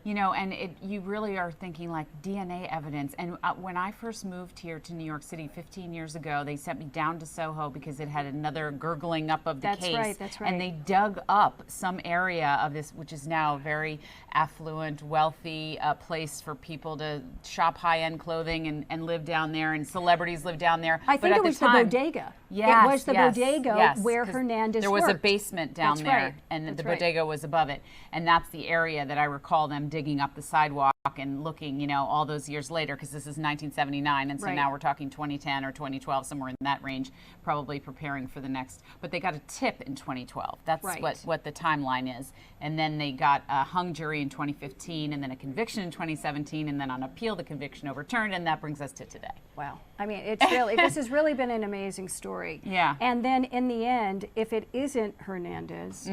You know, and you really are thinking like DNA evidence. And when I first moved here to New York City 15 years ago, they sent me down to Soho because it had another gurgling up of the case. That's right. And they dug up some area of this, which is now a very affluent, wealthy place for people to shop high-end clothing and live down there, and celebrities live down there. I think it was the bodega. Yes, it was the bodega where 'cause Hernandez there was a worked. basement down there, and the bodega was above it. And that's the area that I recall them digging up the sidewalk and looking, you know, all those years later, because this is 1979, and so now we're talking 2010 or 2012, somewhere in that range, probably preparing for the next. But they got a tip in 2012. That's what the timeline is. And then they got a hung jury in 2015, and then a conviction in 2017, and then on appeal, the conviction overturned, and that brings us to today. Wow. I mean, it's really, this has really been an amazing story. Yeah. And then in the end, if it isn't Hernandez,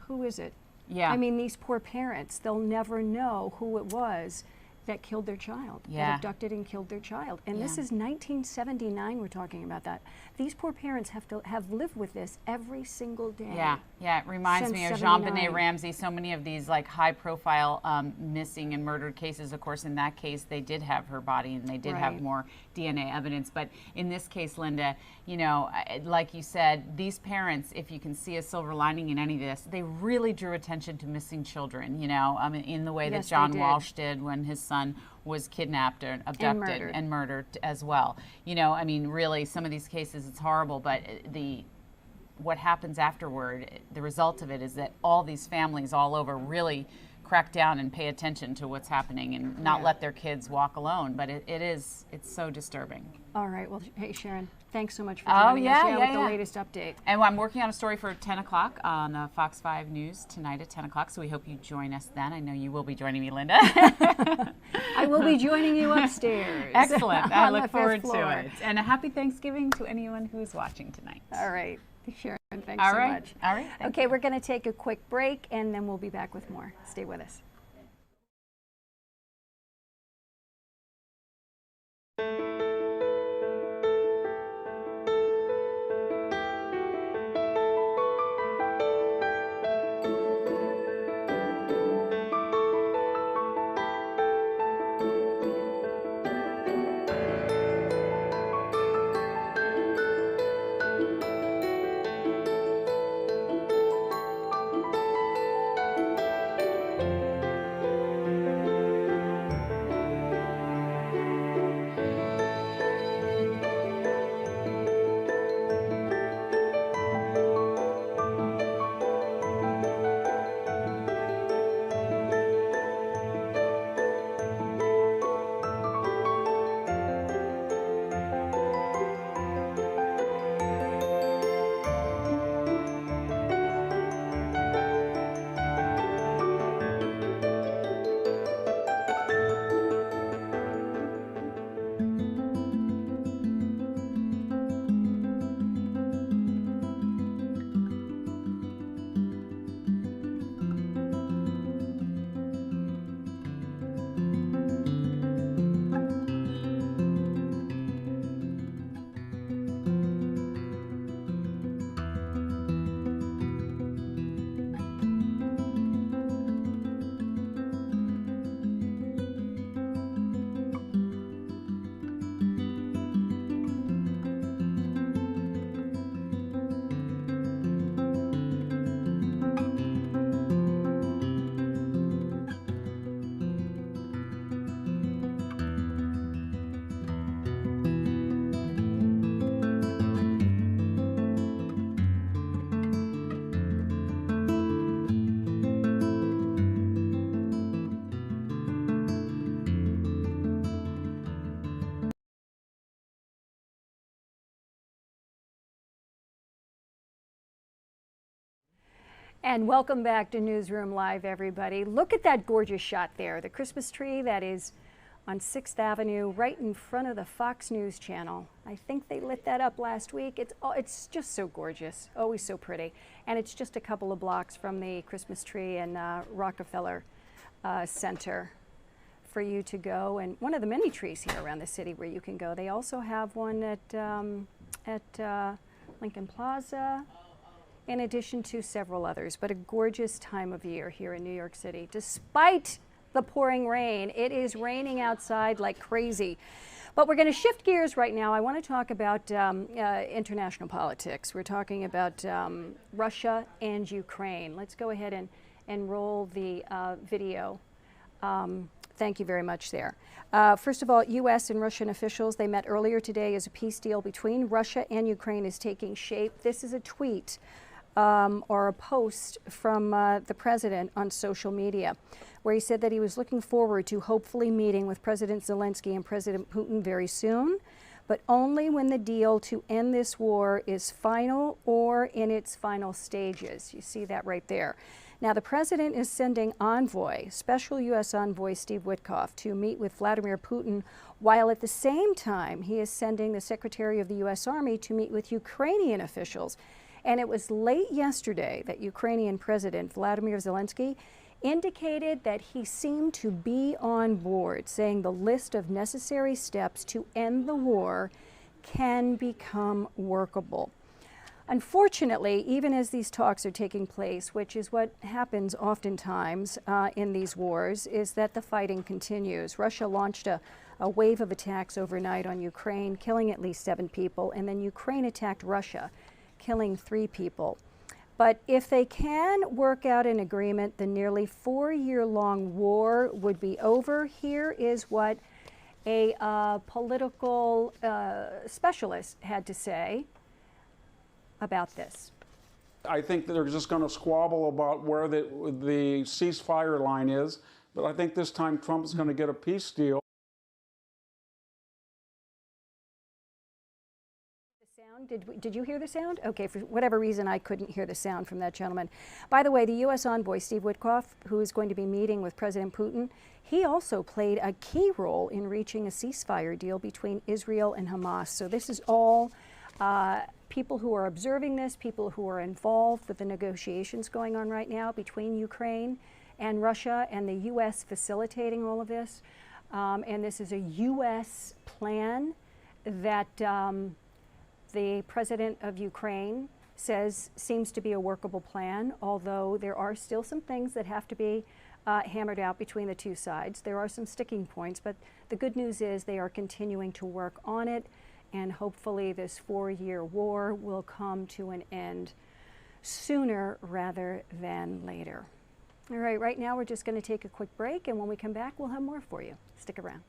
who is it? Yeah. I mean, these poor parents, they'll never know who it was that killed their child, that abducted and killed their child. And this is 1979 we're talking about that. These poor parents have lived with this every single day. Yeah, it reminds me of Jean-Benet Ramsey. So many of these like high-profile missing and murdered cases, of course, in that case, they did have her body and they did have more DNA evidence. But in this case, Linda, you know, like you said, these parents, if you can see a silver lining in any of this, they really drew attention to missing children, you know, I mean, in the way that John Walsh did when his son was kidnapped or abducted and murdered as well. You know, I mean, really, some of these cases, it's horrible, but what happens afterward, the result of it is that all these families all over really crack down and pay attention to what's happening and not let their kids walk alone. But it's so disturbing. All right. Well, hey, Sharon, thanks so much for joining us with the latest update. And I'm working on a story for 10 o'clock on Fox 5 News tonight at 10 o'clock, so we hope you join us then. I know you will be joining me, Linda. I will be joining you upstairs. Excellent. I look forward to it. And a happy Thanksgiving to anyone who's watching tonight. All right. Sharon, thanks so much. All right. Okay, we're going to take a quick break, and then we'll be back with more. Stay with us. And welcome back to Newsroom Live, everybody. Look at that gorgeous shot there. The Christmas tree that is on 6th Avenue, right in front of the Fox News channel. I think they lit that up last week. It's just so gorgeous, always so pretty. And it's just a couple of blocks from the Christmas tree in Rockefeller Center for you to go. And one of the many trees here around the city where you can go. They also have one at Lincoln Plaza, in addition to several others. But a gorgeous time of year here in New York City. Despite the pouring rain, it is raining outside like crazy. But we're going to shift gears right now. I want to talk about international politics. We're talking about Russia and Ukraine. Let's go ahead and roll the video. Thank you very much there. First of all, U.S. and Russian officials, they met earlier today as a peace deal between Russia and Ukraine is taking shape. This is a tweet or a post from the president on social media, where he said that he was looking forward to hopefully meeting with President Zelensky and President Putin very soon, but only when the deal to end this war is final or in its final stages. You see that right there. Now, the president is sending special U.S. envoy Steve Witkoff to meet with Vladimir Putin, while at the same time he is sending the Secretary of the U.S. Army to meet with Ukrainian officials. And it was late yesterday that Ukrainian President Vladimir Zelensky indicated that he seemed to be on board, saying the list of necessary steps to end the war can become workable. Unfortunately, even as these talks are taking place, which is what happens oftentimes in these wars, is that the fighting continues. Russia launched a wave of attacks overnight on Ukraine, killing at least 7 people, and then Ukraine attacked Russia, killing 3 people. But if they can work out an agreement, the nearly 4-year-long war would be over. Here is what a political specialist had to say about this. I think that they're just going to squabble about where the ceasefire line is, but I think this time Trump's going to get a peace deal. Did you hear the sound? Okay, for whatever reason, I couldn't hear the sound from that gentleman. By the way, the U.S. envoy, Steve Witkoff, who is going to be meeting with President Putin, he also played a key role in reaching a ceasefire deal between Israel and Hamas. So this is all people who are observing this, people who are involved with the negotiations going on right now between Ukraine and Russia, and the U.S. facilitating all of this. And this is a U.S. plan that the president of Ukraine says seems to be a workable plan, although there are still some things that have to be hammered out between the two sides. There are some sticking points, but the good news is they are continuing to work on it, and hopefully this 4-year war will come to an end sooner rather than later. All right, right now we're just going to take a quick break, and when we come back, we'll have more for you. Stick around.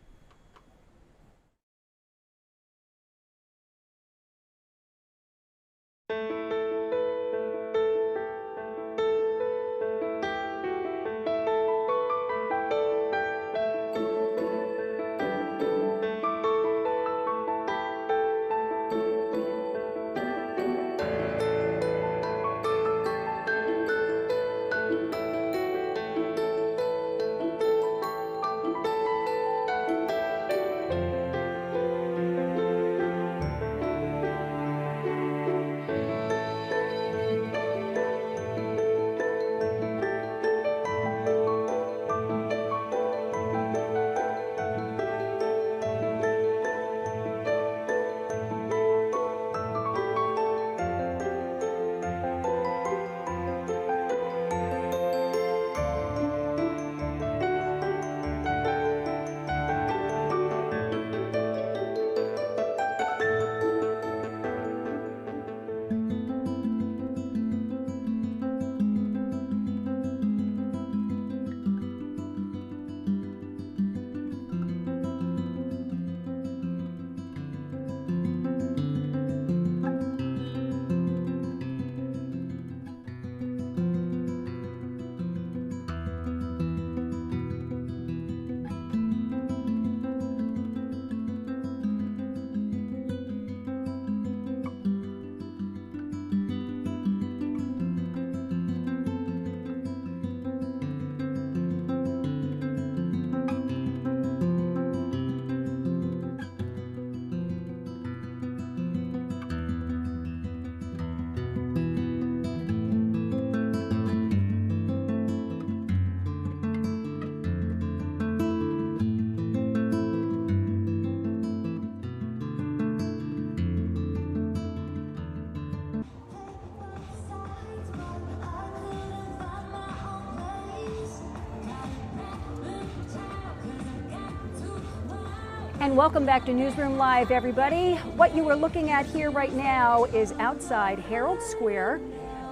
And welcome back to Newsroom Live, everybody. What you are looking at here right now is outside Herald Square.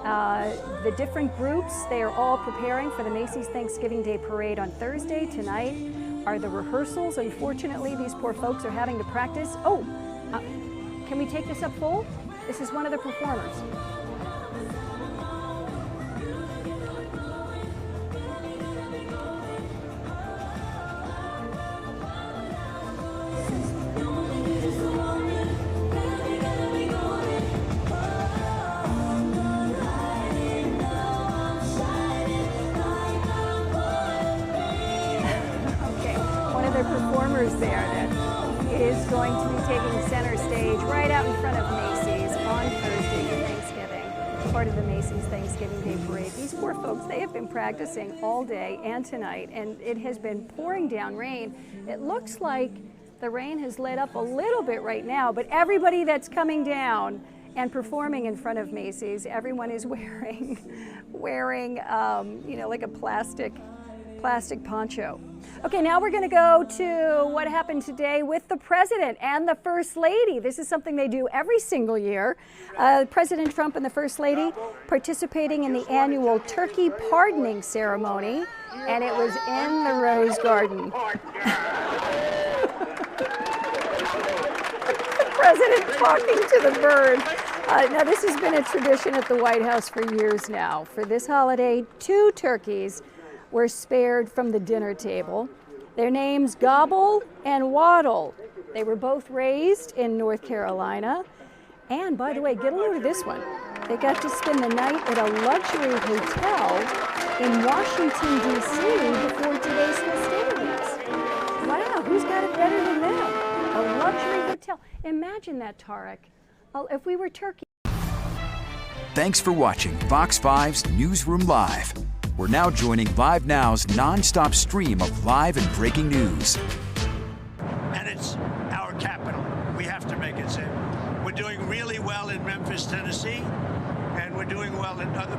The different groups, they are all preparing for the Macy's Thanksgiving Day Parade on Thursday. Tonight are the rehearsals. Unfortunately, these poor folks are having to practice. Oh, can we take this up full? This is one of the performers. Performers there that is going to be taking center stage right out in front of Macy's on Thursday for Thanksgiving, part of the Macy's Thanksgiving Day Parade. These poor folks, they have been practicing all day and tonight, and it has been pouring down rain. It looks like the rain has let up a little bit right now, but everybody that's coming down and performing in front of Macy's, everyone is wearing like a plastic poncho. Okay, now we're going to go to what happened today with the President and the First Lady. This is something they do every single year. President Trump and the First Lady participating in the annual turkey pardoning ceremony, and it was in the Rose Garden. The President talking to the bird. Now, this has been a tradition at the White House for years now. For this holiday, 2 turkeys were spared from the dinner table. Their names, Gobble and Waddle. They were both raised in North Carolina. And by the way, get a load of this one. They got to spend the night at a luxury hotel in Washington, D.C. before today's festivities. Wow, who's got it better than them? A luxury hotel. Imagine that, Tarek. If we were Turkey. Thanks for watching Fox 5's Newsroom Live. We're now joining Live Now's non-stop stream of live and breaking news. And it's our capital. We have to make it safe. We're doing really well in Memphis, Tennessee, and we're doing well in other